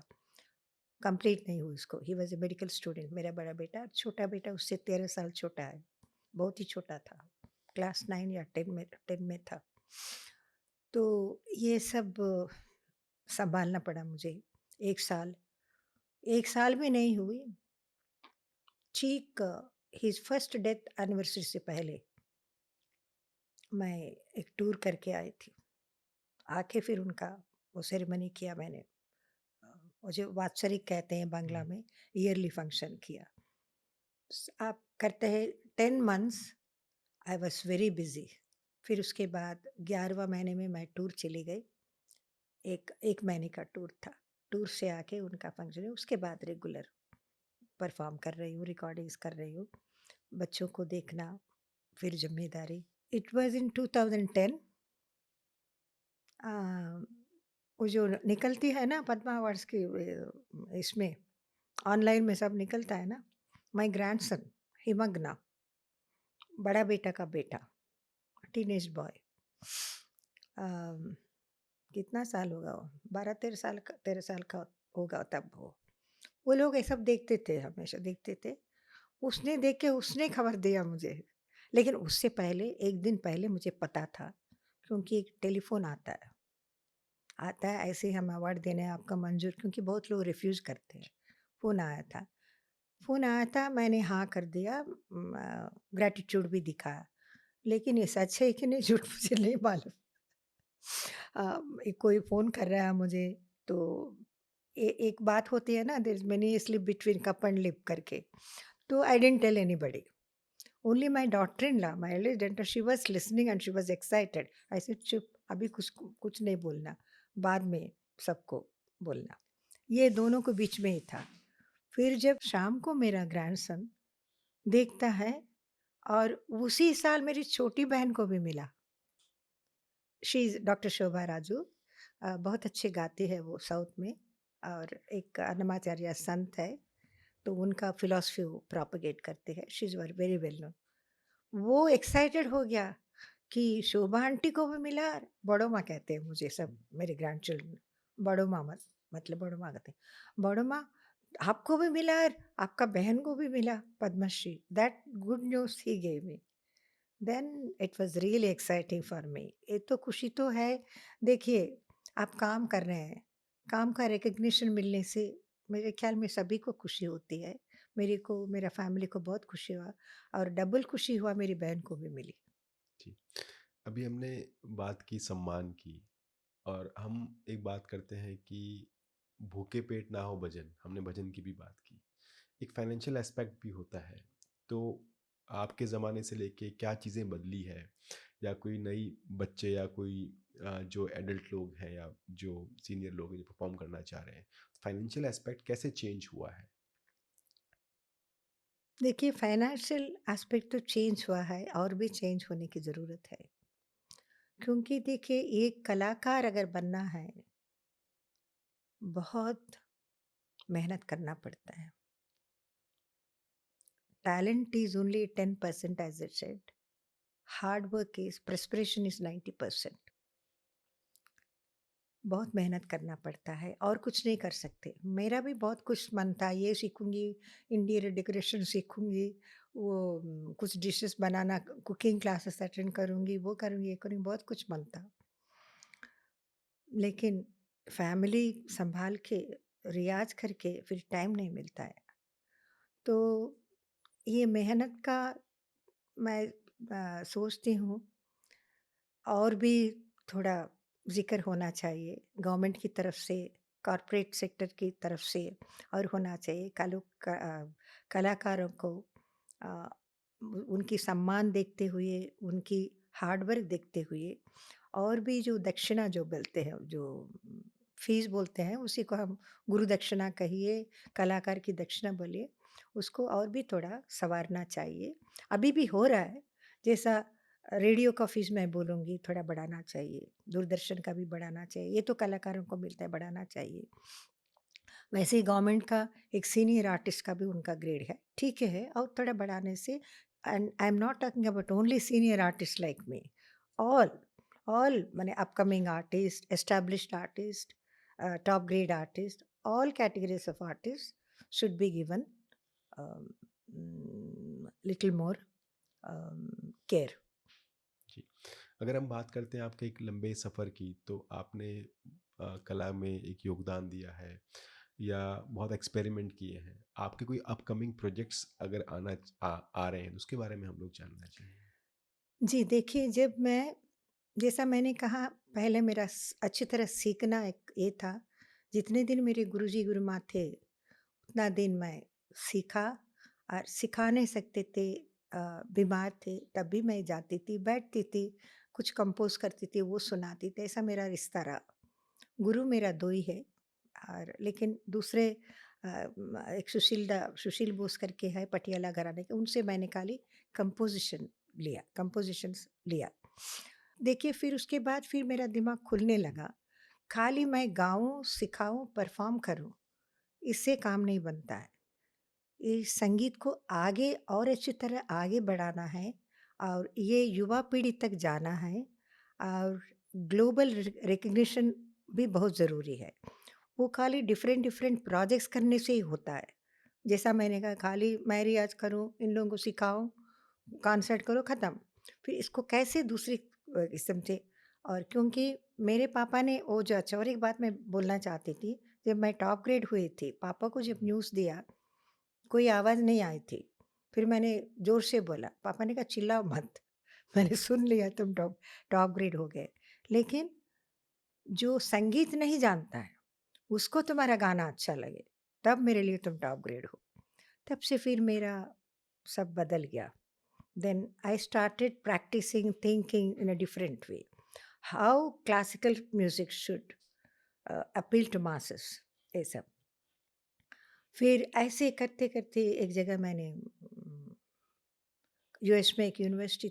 कंप्लीट नहीं हुई उसको। He was a medical student मेरा बड़ा बेटा। छोटा बेटा उससे 13 साल छोटा है, बहुत ही छोटा था, क्लास 9 या 10 में था। तो ये सब संभालना पड़ा मुझे 1 साल भी नहीं हुई। ठीक हिज फर्स्ट डेथ एनिवर्सरी से पहले मैं एक टूर करके आई थी। आके फिर उनका वो सेरेमनी किया मैंने। वो जो वात्सरिक कहते हैं बांग्ला में, ईयरली फंक्शन किया। आप करते हैं 10 months. I was very busy. फिर उसके बाद 11वां महीने में मैं टूर चली गई। एक महीने का टूर था। टूर से आके उनका फंक्शन है, उसके बाद रेगुलर परफॉर्म कर रही हूँ, रिकॉर्डिंग्स कर रही हूँ, बच्चों को देखना, फिर जिम्मेदारी। It was in 2010। वो जो निकलती है ना पद्मा अवार्ड्स की, इसमें ऑनलाइन में सब निकलता है ना। माय ग्रैंडसन हिमग्ना, बड़ा बेटा का बेटा, टीनेज बॉय, कितना साल होगा वो, 13 साल का होगा तब। वो लोग ये सब देखते थे, हमेशा देखते थे। उसने देख के उसने खबर दिया मुझे। लेकिन उससे पहले, एक दिन पहले मुझे पता था, क्योंकि एक टेलीफोन आता है ऐसे हम अवार्ड देने आपका मंजूर, क्योंकि बहुत लोग रिफ्यूज़ करते हैं। फ़ोन आया था, मैंने हाँ कर दिया, ग्रैटिट्यूड भी दिखाया। लेकिन ये सच है कि नहीं झूठ मुझे नहीं मालूम। कोई फ़ोन कर रहा है मुझे, तो एक बात होती है ना, there is many slip between cup and lip करके। तो I didn't tell anybody. Only my daughter in law, my eldest daughter, she was listening and she was excited. I said चुप, अभी कुछ नहीं बोलना, बाद में सबको बोलना। ये दोनों के बीच में ही था। फिर जब शाम को मेरा ग्रैंडसन देखता है। और उसी साल मेरी छोटी बहन को भी मिला। शी इज़ डॉक्टर शोभा राजू। बहुत अच्छे गाती है वो साउथ में, और एक अन्नमाचार्य संत है, तो उनका फ़िलॉसफ़ी वो प्रोपेगेट करते हैं। She is very well known. वो एक्साइटेड हो गया कि शोभा आंटी को भी मिला। बड़ो माँ कहते हैं मुझे सब मेरे ग्रैंडचिल्ड्रन। बड़ो माँ मतलब बड़ो माँ कहते हैं। बड़ो माँ, आपको भी मिला और आपका बहन को भी मिला Padmashri. That good news he gave me. Then it was really exciting for me. ये तो खुशी तो है। देखिए, आप काम कर रहे हैं, काम का रिकॉग्निशन मिलने से मेरे ख़्याल में सभी को खुशी होती है। मेरे को, मेरा फैमिली को बहुत खुशी हुआ, और डबल खुशी हुआ मेरी बहन को भी मिली। जी। अभी हमने बात की सम्मान की, और हम एक बात करते हैं कि भूखे पेट ना हो भजन, हमने भजन की भी बात की। एक फाइनेंशियल एस्पेक्ट भी होता है। तो आपके ज़माने से लेके क्या चीज़ें बदली है, या कोई नई बच्चे या कोई जो एडल्ट लोग हैं या जो सीनियर लोग हैं जो परफॉर्म करना चाह रहे हैं, फाइनेंशियल एस्पेक्ट कैसे चेंज हुआ है? देखिए, फाइनेंशियल एस्पेक्ट तो चेंज हुआ है, और भी चेंज होने की ज़रूरत है। क्योंकि देखिए, एक कलाकार अगर बनना है, बहुत मेहनत करना पड़ता है। Talent is only 10% as it said. Hard work is, preparation is 90%। बहुत मेहनत करना पड़ता है, और कुछ नहीं कर सकते। मेरा भी बहुत कुछ मन था, ये सीखूँगी, इंटीरियर डेकोरेशन सीखूँगी, वो कुछ डिशेज़ बनाना, कुकिंग क्लासेस अटेंड करूँगी, वो करूँगी, ये करूँगी, बहुत कुछ मन था। लेकिन फैमिली सँभाल के, रियाज़ करके फिर टाइम नहीं मिलता है। तो ये मेहनत का मैं सोचती हूँ, और भी थोड़ा ज़िक्र होना चाहिए गवर्नमेंट की तरफ से, कॉर्पोरेट सेक्टर की तरफ से, और होना चाहिए। कलाकारों को अ, उनकी सम्मान देखते हुए, उनकी हार्ड वर्क देखते हुए, और भी जो दक्षिणा जो बोलते हैं, जो फीस बोलते हैं, उसी को हम गुरु दक्षिणा कहिए, कलाकार की दक्षिणा बोलिए, उसको और भी थोड़ा सँवारना चाहिए। अभी भी हो रहा है, जैसा रेडियो का फ़ीस मैं बोलूँगी थोड़ा बढ़ाना चाहिए, दूरदर्शन का भी बढ़ाना चाहिए, ये तो कलाकारों को मिलता है, बढ़ाना चाहिए। वैसे ही गवर्नमेंट का एक सीनियर आर्टिस्ट का भी उनका ग्रेड है, ठीक है, और थोड़ा बढ़ाने से। And I am not talking about only senior artist like me, all all माने upcoming artist, established artist, top grade artist, all categories of artists should be given little more care. जी। अगर हम बात करते हैं आपके एक लंबे सफ़र की, तो आपने कला में एक योगदान दिया है या बहुत एक्सपेरिमेंट किए हैं। आपके कोई अपकमिंग प्रोजेक्ट्स अगर आ रहे हैं, तो उसके बारे में हम लोग जानना चाहेंगे। जी, देखिए, जब मैं, जैसा मैंने कहा, पहले मेरा अच्छी तरह सीखना एक ये था। जितने दिन मेरे गुरुजी गुरुमाँ थे, उतना दिन मैं सीखा, और सिखा नहीं सकते थे, बीमार थे, तब भी मैं जाती थी, बैठती थी, कुछ कंपोज़ करती थी, वो सुनाती थी, ऐसा मेरा रिश्ता रहा। गुरु मेरा 2 ही है, और लेकिन दूसरे एक सुशील बोस करके है पटियाला घराने के, उनसे मैंने खाली कंपोज़िशंस लिया। देखिए, फिर उसके बाद फिर मेरा दिमाग खुलने लगा। खाली मैं गाऊँ, सिखाऊँ, परफ़ॉर्म करूँ, इससे काम नहीं बनता है। इस संगीत को आगे और अच्छी तरह आगे बढ़ाना है, और ये युवा पीढ़ी तक जाना है, और ग्लोबल रिकग्निशन भी बहुत ज़रूरी है। वो खाली डिफरेंट डिफरेंट प्रोजेक्ट्स करने से ही होता है। जैसा मैंने कहा, खाली मैं रियाज़ करूँ, इन लोगों को सिखाऊँ, कॉन्सर्ट करो, ख़त्म। फिर इसको कैसे दूसरी किस्म से, और क्योंकि मेरे पापा ने वो जो, अच्छा, और एक बात मैं बोलना चाहती थी, जब मैं टॉप ग्रेड हुई थी, पापा को जब न्यूज़ दिया, कोई आवाज़ नहीं आई थी। फिर मैंने ज़ोर से बोला, पापा ने कहा चिल्लाओ मत। मैंने सुन लिया, तुम टॉप टॉप ग्रेड हो गए। लेकिन जो संगीत नहीं जानता है, उसको तुम्हारा गाना अच्छा लगे, तब मेरे लिए तुम टॉप ग्रेड हो। तब से फिर मेरा सब बदल गया। Then I started practising, thinking in a different way, how classical music should appeal to masses, ये सब। फिर ऐसे करते-करते एक जगह मैंने यूएस में एक यूनिवर्सिटी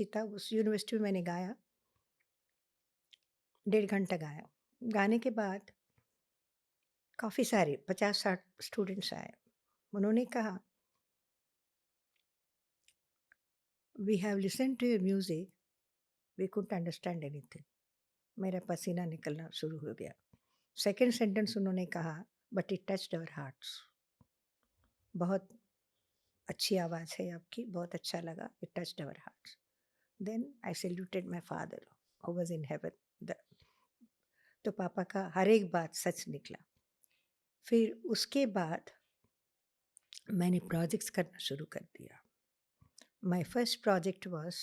था, उस यूनिवर्सिटी में मैंने गाया, 1.5 घंटा गाया। गाने के बाद काफ़ी सारे 50-60 स्टूडेंट्स आए। उन्होंने कहा, "we have listened to your music, we couldn't understand anything." मेरा पसीना निकलना शुरू हो गया। सेकंड सेंटेंस उन्होंने कहा, "but it touched our hearts." बहुत अच्छी आवाज़ है आपकी, बहुत अच्छा लगा, it touched our hearts. Then I saluted my father who was in heaven. The तो पापा का हर एक बात सच निकला। फिर उसके बाद मैंने प्रोजेक्ट्स करना शुरू कर दिया। माय फर्स्ट प्रोजेक्ट वाज,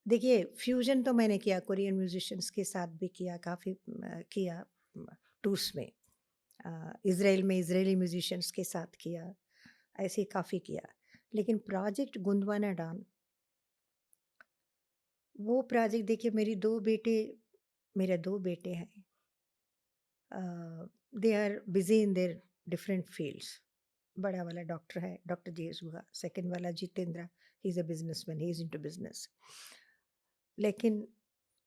देखिए फ्यूजन तो मैंने किया, कोरियन म्यूजिशियंस के साथ भी किया, काफ़ी किया टूर्स में। इज़राइल में इज़राइली म्यूजिशियंस के साथ किया, ऐसे काफ़ी किया। लेकिन प्रोजेक्ट गोंडवाना डान, वो प्रोजेक्ट देखिए मेरे 2 बेटे हैं। They are busy in their different fields. बड़ा वाला डॉक्टर है, डॉक्टर जेएस हुआ। सेकंड वाला Jitendra, he is a businessman, he is into business. लेकिन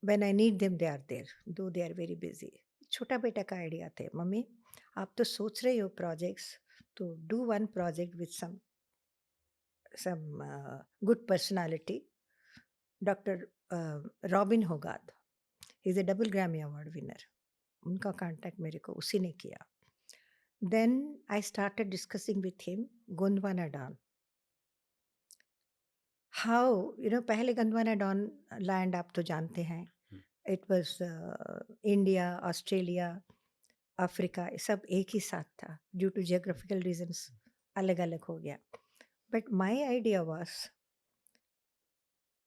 when I need them they are there, though they are very busy. छोटा बेटा का idea थे, मम्मी आप तो सोच रहे हो प्रोजेक्ट्स, तो do one project with some good personality, Dr. Robin Hogarth, he is a double Grammy award winner. उनका कांटेक्ट मेरे को उसी ने किया। Then I started discussing with him Gondwana dawn. How पहले गोंडवाना डॉन लैंड आप तो जानते हैं, it was India, Australia, Africa, सब एक ही साथ था। ड्यू टू जियोग्राफिकल रीजंस अलग अलग हो गया। But my idea was,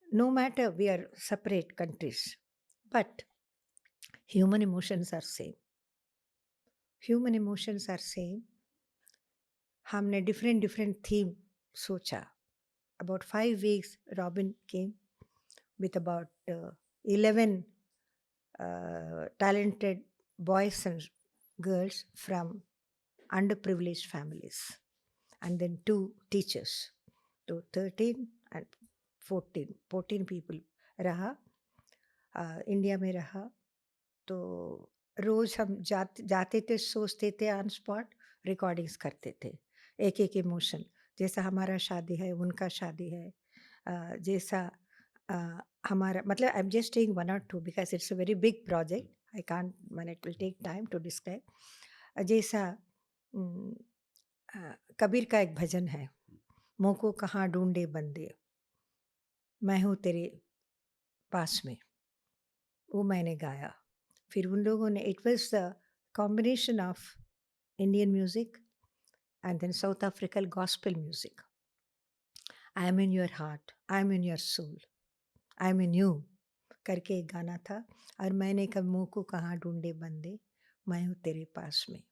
no matter we are separate countries, but human emotions are same. Human emotions are same. हमने different theme सोचा. About 5 weeks, Robin came with about 11 talented boys and girls from underprivileged families, and then 2 teachers. So 13 and 14 people रहा, India में रहा। तो रोज़ हम जाते थे, सोचते थे, ऑन स्पॉट रिकॉर्डिंग्स करते थे, एक इमोशन। जैसा हमारा शादी है, उनका शादी है, जैसा हमारा, मतलब I am just taking 1 or 2 because it's a very big project, I can't, man it will take time to describe. जैसा कबीर का एक भजन है, मुँह को कहाँ ढूँढे बंदे, मैं हूँ तेरे पास में, वो मैंने गाया। फिर उन लोगों ने, it was the combination of Indian music and then South African gospel music. I am in your heart, I am in your soul, I am in you करके एक गाना था। और मैंने कब मुँह को कहाँ ढूंढे बंदे, मैं हूँ तेरे पास में,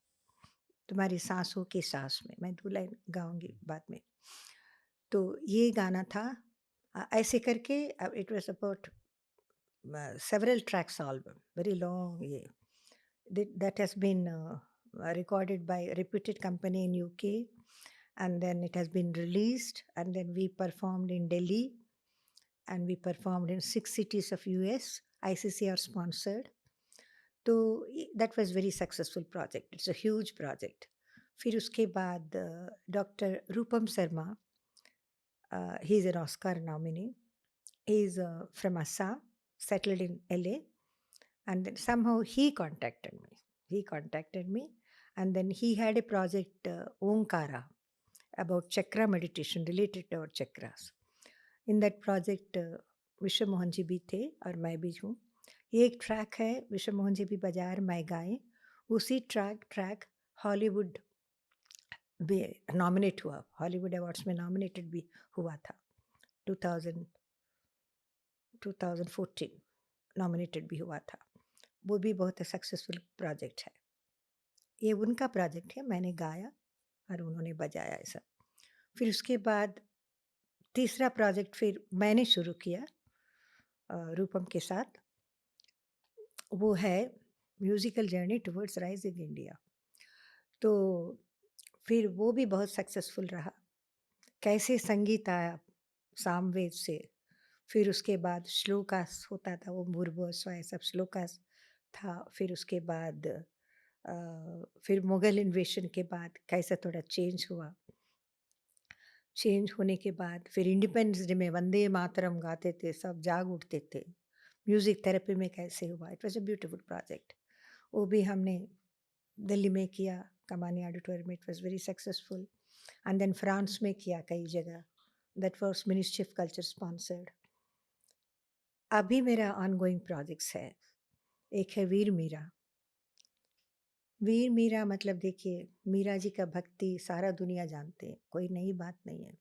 तुम्हारी सांसों की सांस में। मैं 2 लाइन गाऊंगी बाद में। तो ये गाना था। ऐसे करके it was about several tracks album, very long. Yeah. That has been recorded by a reputed company in UK, and then it has been released, and then we performed in Delhi, and we performed in 6 cities of US. ICCR sponsored. So that was very successful project. It's a huge project. फिर उसके बाद Dr. Rupam Sharma, he is an Oscar nominee. He is from Assam, settled in LA, and then somehow he contacted me, and then he had a project, Omkara, about chakra meditation related to our chakras. In that project, विश्व मोहन जी भी थे और मैं भी हूँ। ये एक track है, विश्व मोहन जी भी बजाए और मैं गाए। उसी ट्रैक हॉलीवुड में नॉमिनेट हुआ, हॉलीवुड अवार्ड्स में नॉमिनेटेड भी हुआ था। 2014 नॉमिनेटेड भी हुआ था। वो भी बहुत सक्सेसफुल प्रोजेक्ट है। ये उनका प्रोजेक्ट है, मैंने गाया और उन्होंने बजाया ऐसा। फिर उसके बाद तीसरा प्रोजेक्ट फिर मैंने शुरू किया रूपम के साथ, वो है musical journey towards rising India. तो फिर वो भी बहुत सक्सेसफुल रहा। कैसे संगीत आया सामवेद से, फिर उसके बाद श्लोकास होता था, वो भूर्भुवः स्वः सब श्लोकास था। फिर उसके बाद फिर मुगल इन्वेशन के बाद कैसा थोड़ा चेंज हुआ। चेंज होने के बाद फिर इंडिपेंडेंस डे में वंदे मातरम गाते थे, सब जाग उठते थे। म्यूज़िक थेरेपी में कैसे हुआ, it was a beautiful project. वो भी हमने दिल्ली में किया, कमानी ऑडिटोरियम में, it was very successful. And then France में किया कई जगह, that was ministry of culture sponsored. अभी मेरा ऑनगोइंग प्रोजेक्ट्स है, एक है वीर मीरा। वीर मीरा मतलब देखिए, मीरा जी का भक्ति सारा दुनिया जानते हैं, कोई नई बात नहीं है।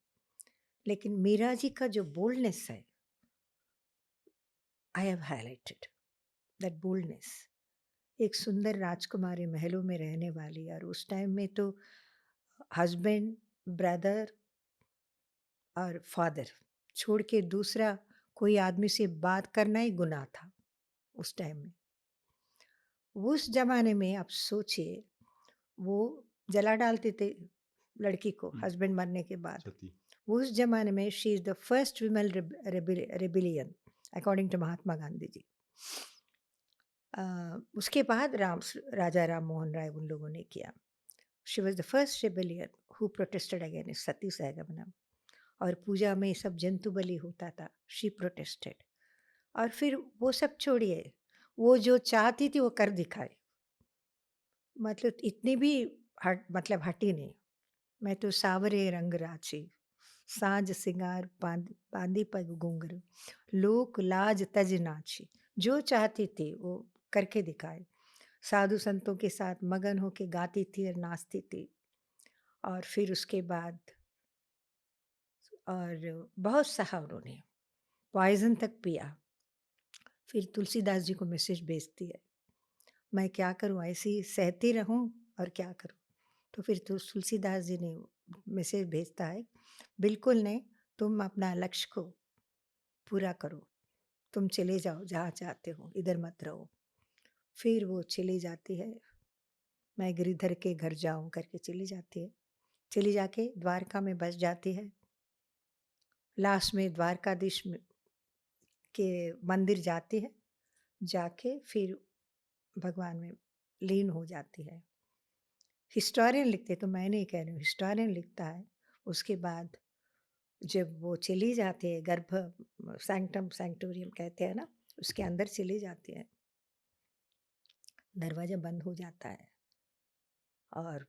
लेकिन मीरा जी का जो बोल्डनेस है, I have highlighted that boldness. एक सुंदर राजकुमारी महलों में रहने वाली, और उस टाइम में तो हस्बैंड, ब्रदर और फादर छोड़ के दूसरा कोई आदमी से बात करना ही गुनाह था उस टाइम में। उस ज़माने में आप सोचिए, वो जला डालते थे लड़की को हस्बैंड मरने के बाद। सती। उस ज़माने में she is the first women rebellion according to Mahatma Gandhi ji. उसके बाद राजा राम मोहन राय उन लोगों ने किया। She was the first rebellion who protested against sati sahagamanam. और पूजा में सब जंतु बलि होता था, शी प्रोटेस्टेड। और फिर वो सब छोड़िए, वो जो चाहती थी वो कर दिखाए। मतलब इतनी भी हटी नहीं। मैं तो सावरे रंग राची, साज सिंगार बांदी पग घुंघरू, लोक लाज तज नाची। जो चाहती थी वो करके दिखाए। साधु संतों के साथ मगन होके गाती थी और नाचती थी। और फिर उसके बाद और बहुत सहा उन्होंने, पॉइजन तक पिया। फिर तुलसीदास जी को मैसेज भेजती है, मैं क्या करूं, ऐसे ही सहती रहूं और क्या करूं। तो फिर तो तुलसीदास जी ने मैसेज भेजता है, बिल्कुल नहीं, तुम अपना लक्ष्य को पूरा करो, तुम चले जाओ जहाँ चाहते हो, इधर मत रहो। फिर वो चली जाती है, मैं गिरिधर के घर जाऊं करके चली जाती है। चली जाके द्वारका में बस जाती है। लास्ट में द्वारकाधीश के मंदिर जाती है, जाके फिर भगवान में लीन हो जाती है। हिस्टोरियन लिखते, तो मैं नहीं कह रही हूँ, हिस्टोरियन लिखता है। उसके बाद जब वो चली जाती है, गर्भ सैंक्टम सैंक्टोरियम कहते हैं ना, उसके अंदर चली जाती है, दरवाज़ा बंद हो जाता है। और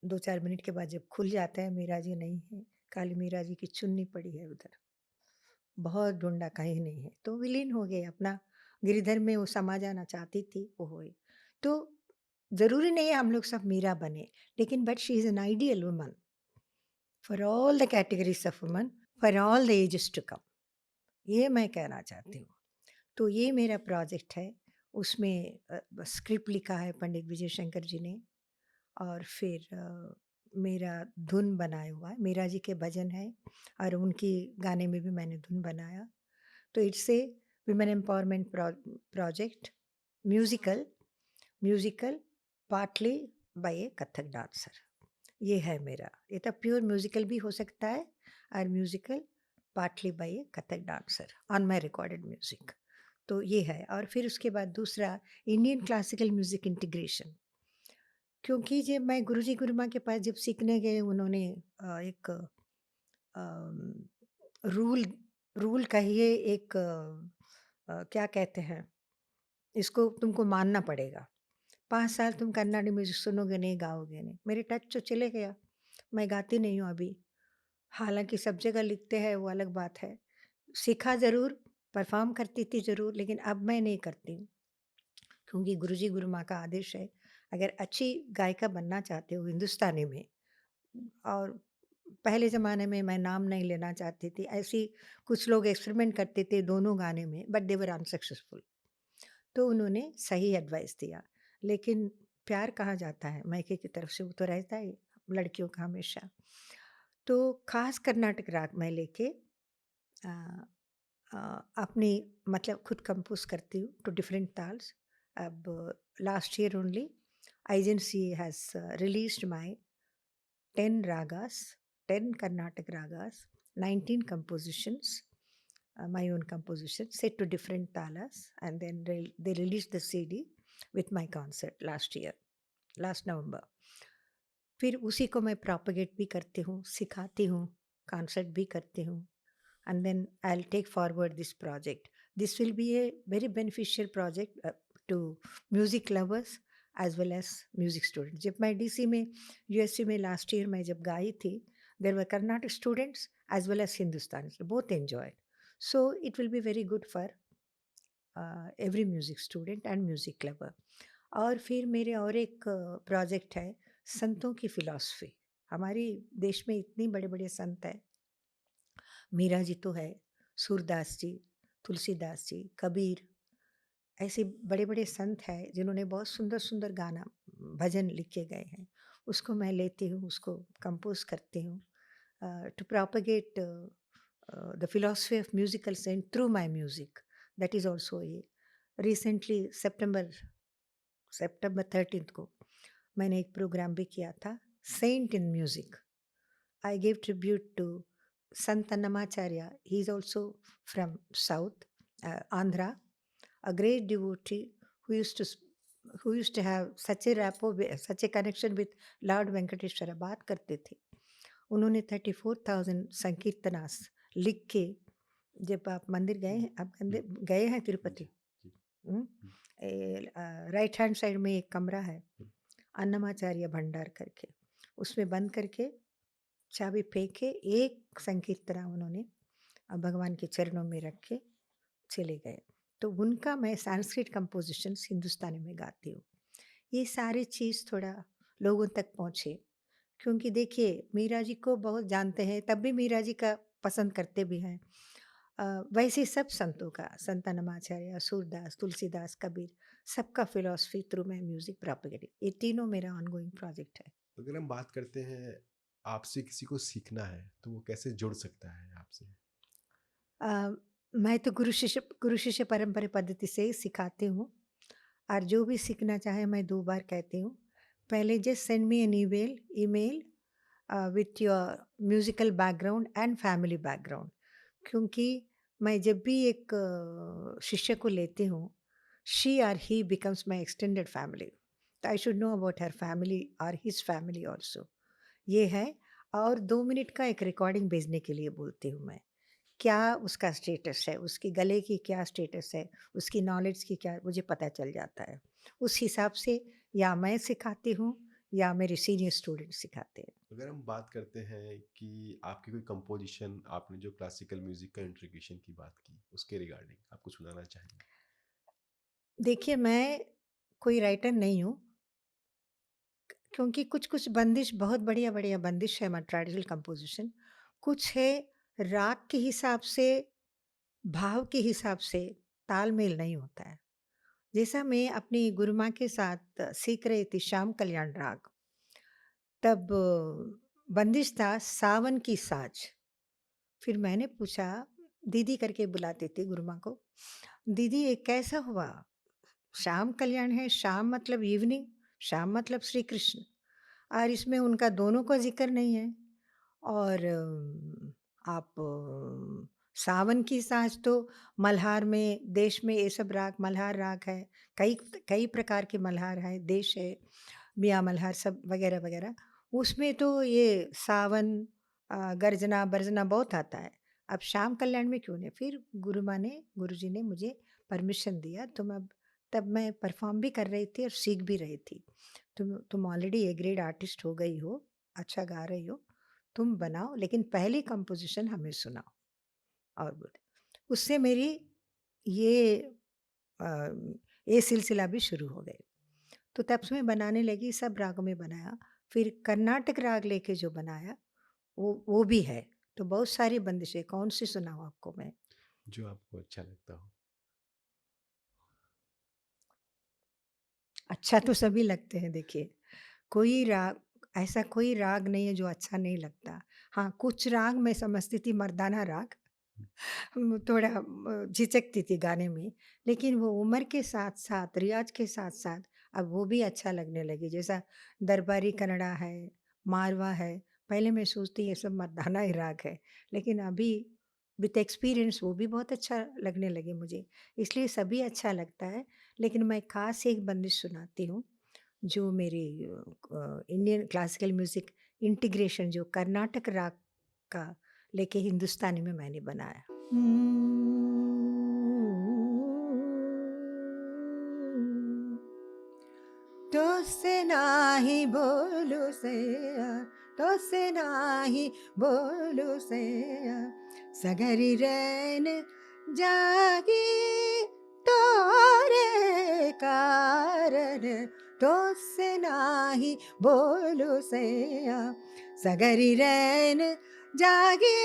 2-4 मिनट के बाद जब खुल जाता है, मीरा जी नहीं है, काली मीरा जी की चुन्नी पड़ी है उधर। बहुत ढूँढा, कहीं नहीं है, तो विलीन हो गए अपना। गिरिधर में वो समा जाना चाहती थी, वो हुई। तो ज़रूरी नहीं है हम लोग सब मीरा बने, लेकिन but she is an ideal woman for all the categories of woman, for all the ages to come. ये मैं कहना चाहती हूँ। तो ये मेरा प्रोजेक्ट है, उसमें स्क्रिप्ट लिखा है पंडित विजय शंकर जी ने, और फिर मेरा धुन बनाया हुआ है, मीरा जी के भजन है, और उनकी गाने में भी मैंने धुन बनाया। तो it's a women empowerment project, musical musical partly bye A Kathak dancer. ये है मेरा। ये तो प्योर म्यूजिकल भी हो सकता है, और musical partly bye A Kathak dancer on my recorded music. तो ये है। और फिर उसके बाद दूसरा, इंडियन क्लासिकल म्यूजिक इंटीग्रेशन। क्योंकि जब मैं गुरुजी गुरुमा के पास जब सीखने गए, उन्होंने एक रूल रूल कहिए, एक क्या कहते हैं, इसको तुमको मानना पड़ेगा। 5 साल तुम कर्नाटक म्यूजिक सुनोगे नहीं, गाओगे नहीं। मेरे टच तो चले गया, मैं गाती नहीं हूँ अभी। हालांकि सब जगह लिखते हैं, वो अलग बात है। सीखा ज़रूर, परफॉर्म करती थी ज़रूर, लेकिन अब मैं नहीं करती हूँ, क्योंकि गुरुजी गुरुमा का आदेश है, अगर अच्छी गायिका बनना चाहते हो हिंदुस्तानी में, और पहले ज़माने में मैं नाम नहीं लेना चाहती थी, ऐसी कुछ लोग एक्सपेरिमेंट करते थे दोनों गाने में, बट दे वर अनसक्सेसफुल। तो उन्होंने सही एडवाइस दिया। लेकिन प्यार कहाँ जाता है, मायके की तरफ से वो तो रहता ही लड़कियों का हमेशा। तो खास कर्नाटक राग मैं लेके अ, अपनी मतलब खुद कंपोज करती हूँ टू डिफरेंट ताल्स। अब लास्ट ईयर ओनली आईजेंसी has released my 10 ragas 10 Carnatic ragas, 19 compositions, my own composition, set to different talas, and then they released the CD with my concert last November. फिर उसी को मैं propagate भी करती हूँ, सिखाती हूँ, concert भी करती हूँ, and then I'll take forward this project. This will be a very beneficial project to music lovers as well as music students. जब मैं DC में USC में last year मैं जब गाई थी, there were Carnatic students as well as Hindustani, both enjoyed. So it will be very good for every music student and music lover. और फिर मेरे और एक प्रोजेक्ट है संतों की फिलॉसफी. हमारी देश में इतनी बड़े बड़े संत हैं. मीरा जी तो है, सूरदास जी, तुलसीदास जी, कबीर, ऐसे बड़े बड़े संत हैं जिन्होंने बहुत सुंदर सुंदर गाना भजन लिखे गए हैं. उसको मैं लेती हूँ, उसको कंपोज करती हूँ to propagate the philosophy of musical sense through my music. That is also ये रिसेंटली सितंबर 13 को मैंने एक प्रोग्राम भी किया था, saint in music. I give tribute to Sant Annamacharya. He is also from South Andhra, a great devotee who used to have such a rapport, such a connection with Lord Venkateshwara. बात करते थे. उन्होंने 34,000 संकीर्तनास लिख के, जब आप मंदिर गए हैं, आप गए हैं तिरुपति, राइट हैंड साइड में एक कमरा है अन्नमाचार्य भंडार करके, उसमें बंद करके चाबी फेंके एक संकीर्तना उन्होंने भगवान के चरणों में रख के चले गए. तो उनका मैं संस्कृत कंपोजिशंस हिंदुस्तानी में गाती हूँ. ये सारी चीज़ थोड़ा लोगों तक पहुँचे, क्योंकि देखिए मीरा जी को बहुत जानते हैं, तब भी मीरा जी का पसंद करते भी हैं. वैसे सब संतों का, संत अन्नमाचार्य, सूरदास, तुलसीदास, कबीर, सबका फिलॉसफी थ्रू मैं म्यूजिक प्रोपगेटिंग. ये तीनों मेरा ऑनगोइंग प्रोजेक्ट है. अगर हम बात करते हैं आपसे किसी को सीखना है तो वो कैसे जुड़ सकता है आपसे? मैं तो गुरु शिष्य परंपरा पद्धति से ही सिखाती हूँ, और जो भी सीखना चाहे मैं 2 बार कहती हूँ, पहले just send me an email with your musical background and family background. क्योंकि मैं जब भी एक शिष्य को लेती हूँ, शी और he becomes my extended family. तो I should know about her family और हिज फैमिली ऑल्सो. ये है. और 2 मिनट का एक रिकॉर्डिंग भेजने के लिए बोलती हूँ मैं. क्या उसका स्टेटस है, उसके गले की क्या स्टेटस है, उसकी नॉलेज की क्या, मुझे पता चल जाता है. उस हिसाब से या मैं सिखाती हूँ या मेरे सीनियर स्टूडेंट सिखाते हैं. अगर हम बात करते हैं कि आपकी कोई कंपोजिशन, आपने जो क्लासिकल म्यूजिक का इंट्रोडक्शन की बात की, उसके रिगार्डिंग आप कुछ सुनाना चाहेंगे? देखिए मैं कोई राइटर नहीं हूँ, क्योंकि कुछ बंदिश, बहुत बढ़िया बढ़िया बंदिश है ट्रेडिशनल कंपोजिशन. कुछ है राग के हिसाब से, भाव के हिसाब से तालमेल नहीं होता है. जैसा मैं अपनी गुरु माँ के साथ सीख रही थी श्याम कल्याण राग, तब बंदिश था सावन की साज. फिर मैंने पूछा, दीदी करके बुलाती थी गुरु माँ को, दीदी ये कैसा हुआ? श्याम कल्याण है, श्याम मतलब इवनिंग, श्याम मतलब श्री कृष्ण, और इसमें उनका दोनों का जिक्र नहीं है. और आप सावन की साज तो मल्हार में, देश में ये सब राग मल्हार राग है, कई कई प्रकार के मल्हार है, देश है, मियाँ मल्हार सब वगैरह वगैरह. उसमें तो ये सावन, गर्जना बरजना बहुत आता है. अब श्याम कल्याण में क्यों नहीं? फिर गुरुजी ने मुझे परमिशन दिया. तब मैं परफॉर्म भी कर रही थी और सीख भी रही थी. तुम ऑलरेडी ए ग्रेड आर्टिस्ट हो गई हो, अच्छा गा रही हो, तुम बनाओ, लेकिन पहली कंपोजिशन हमें सुनाओ. और बोले, उससे मेरी ये ये सिलसिला भी शुरू हो गई. तो तब से मैं बनाने लगी, सब रागों में बनाया. फिर कर्नाटक राग लेके जो बनाया वो भी है. तो बहुत सारी बंदिशें, कौन सी सुनाऊं आपको मैं? जो आपको अच्छा लगता हो. अच्छा तो सभी लगते हैं. देखिए कोई राग, ऐसा कोई राग नहीं है जो अच्छा नहीं लगता. हाँ, कुछ राग मैं समझती थी, मर्दाना राग थोड़ा झिझकती थी गाने में, लेकिन वो उम्र के साथ साथ, रियाज के साथ साथ अब वो भी अच्छा लगने लगी. जैसा दरबारी कन्नड़ा है, मारवा है, पहले मैं सोचती ये सब मर्दाना ही राग है, लेकिन अभी विथ एक्सपीरियंस वो भी बहुत अच्छा लगने लगे मुझे। इसलिए सभी अच्छा लगता है, लेकिन मैं ख़ास एक बंदिश सुनाती हूँ, जो मेरी इंडियन क्लासिकल म्यूज़िक इंटीग्रेशन जो कर्नाटक राग का लेके हिंदुस्तानी में मैंने बनाया। तुझसे नाही बोलू सैया, तुझसे नाही बोलू सैया, सगरी रैन जागी तोरे कारण, तुझसे नाही बोलू सैया, सगरी रैन जागी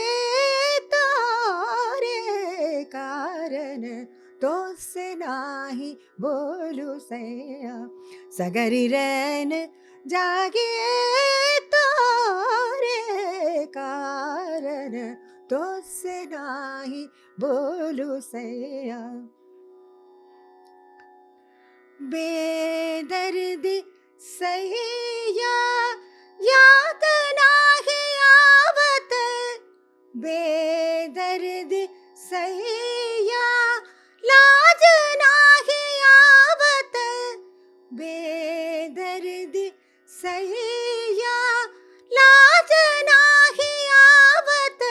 तोरे कारण, तुझसे नाही बोलू सैया, सगरी रैन जागे तोरे कारण, तुझसे नाही बोलू सैया। बेदर्दी सैया याद नाही आवत, बेदर्दी सैया लाज नाही आवत, बेदर्दी सैया लाज नाही आवत,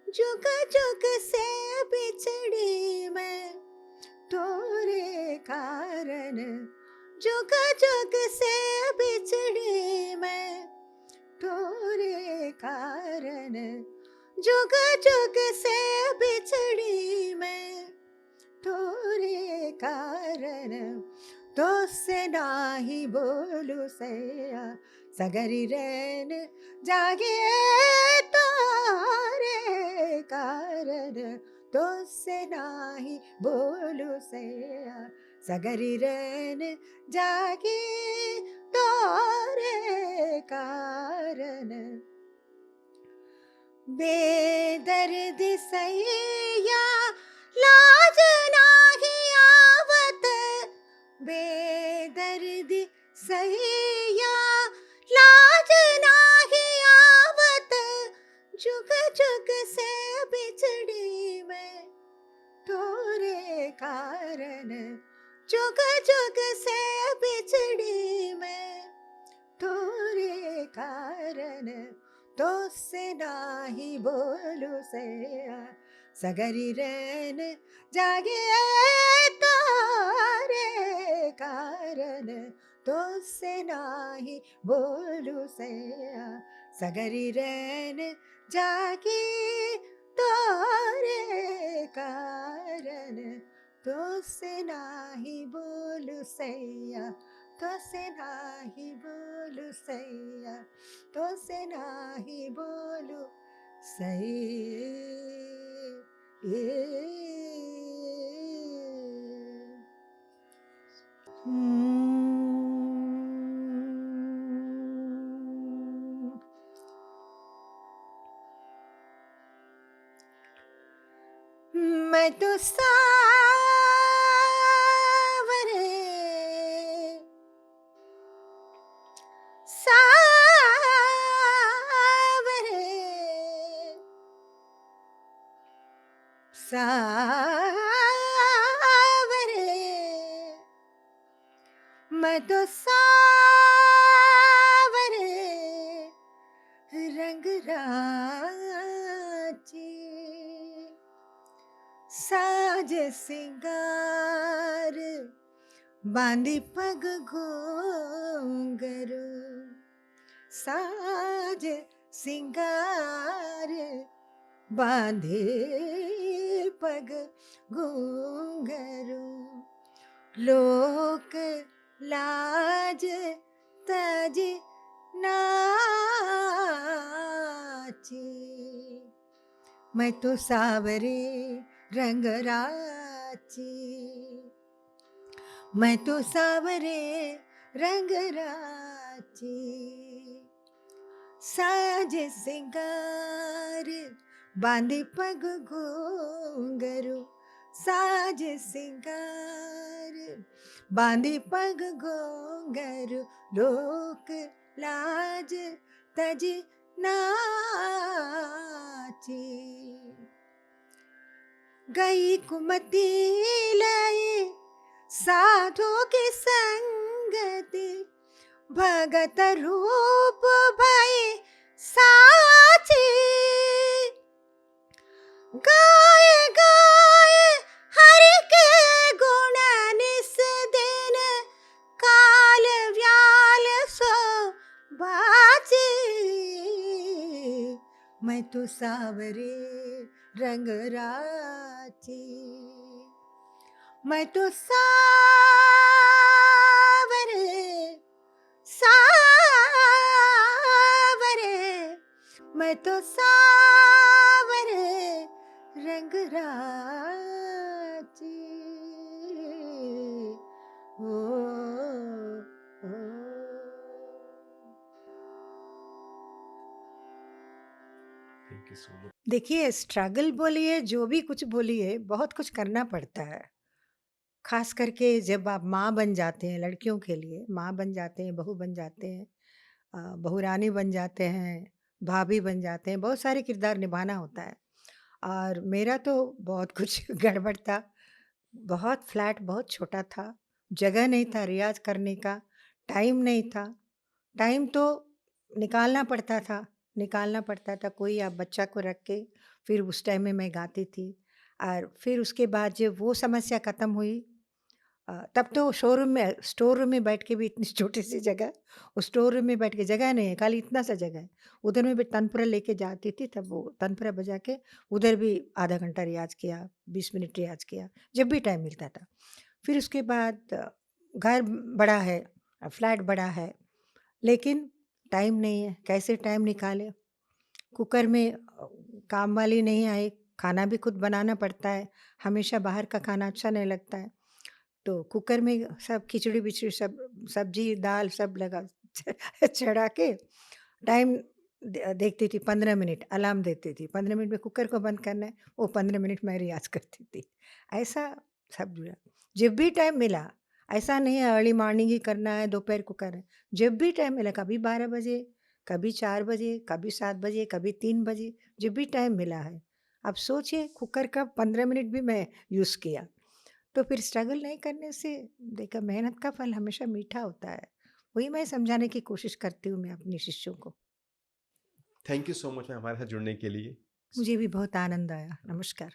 जुग जुग से बिछड़ी मैं तोरे कारण, जुग जुग से बिछड़ी मैं तोरे कारण, जुग जुग से बिछड़ी मैं तोरे कारण, तुझसे नाही बोलू सैया, सगरी रैन जागे तोरे कारण, तुझसे नाही बोलू सैया, सगरी रैन जागे तोरे कारण। बेदर्द सैया लाज नाही आवत, बेदर्द सैया लाज नाही आवत, जुग जुग से बिछड़ी मैं तोरे कारण, जुग जुग से बिछड़ी मैं तोरे कारण, तुझसे नाही बोलू सैया, सगरी रैन जागे तोरे कारण, तुझसे नाही बोलू सैया, सगरी रैन जागे तोरे कारण, तुझसे नाही बोलू सैया, तुझसे नाही बोलू सैया, तुझसे नाही बोलू मैं तो सावरे सावरे सावरे, मैं तो सावरे रंग राची, साज सिंगार बांधी पग घोंघरू, साज सिंगार बांधे पग घूंघरू, लोक लाज तज नाची, मैं तो सावरे रंग राची, मैं तो सावरे रंग राची, साज सिंगार बांधे पग घोंघरू, साज सिंगार बांधे पग घोंघरू, लोक लाज तज नाची। गई कुमति लय साधु की संगति, भगत रूप भई साची। गाय गाय हरि के गुण निस दिन, काल व्याल सो बाची। मैं तो सावरे रंग राची, मैं तो सावरे सावरे, मैं तो सावरे रंग राची। ओ, ओ। Thank you so much. देखिए, स्ट्रगल बोलिए, जो भी कुछ बोलिए, बहुत कुछ करना पड़ता है। खास करके जब आप माँ बन जाते हैं, लड़कियों के लिए माँ बन जाते हैं, बहू बन जाते हैं, बहुरानी बन जाते हैं, भाभी बन जाते हैं, बहुत सारे किरदार निभाना होता है। और मेरा तो बहुत कुछ गड़बड़ था, बहुत फ्लैट बहुत छोटा था, जगह नहीं था रियाज़ करने का, टाइम नहीं था। टाइम तो निकालना पड़ता था, कोई आप बच्चा को रख के, फिर उस टाइम में मैं गाती थी। और फिर उसके बाद जब वो समस्या ख़त्म हुई, तब तो स्टोर रूम में बैठ के भी इतनी छोटी सी जगह, उस स्टोर रूम में बैठ के जगह नहीं है, खाली इतना सा जगह है, उधर में भी तनपुरा लेके जाती थी। तब वो तनपुरा बजा के उधर भी आधा घंटा रियाज़ किया, 20 मिनट रियाज़ किया, जब भी टाइम मिलता था। फिर उसके बाद घर बड़ा है, फ्लैट बड़ा है, लेकिन टाइम नहीं है, कैसे टाइम निकालें? कुकर में काम वाली नहीं आई, खाना भी खुद बनाना पड़ता है, हमेशा बाहर का खाना अच्छा नहीं लगता है। तो कुकर में सब खिचड़ी-विचड़ी सब सब्ज़ी, दाल सब लगा चढ़ा के टाइम देखती थी 15 मिनट, अलार्म देती थी, 15 मिनट में कुकर को बंद करना है, वो 15 मिनट मैं रियाज़ करती थी। ऐसा सब जुड़ा। जब भी टाइम मिला, ऐसा नहीं है अर्ली मॉर्निंग ही करना है, दोपहर को करना है, जब भी टाइम मिला, कभी 12 बजे, कभी 4 बजे, कभी 7 बजे, कभी 3 बजे, जब भी टाइम मिला है। अब सोचिए कुकर का 15 मिनट भी मैं यूज़ किया। तो फिर स्ट्रगल नहीं करने से देखा मेहनत का फल हमेशा मीठा होता है। वही मैं समझाने की कोशिश करती हूँ मैं अपने शिष्यों को। Thank you so much ma'am हमारे साथ जुड़ने के लिए। मुझे भी बहुत आनंद आया। नमस्कार।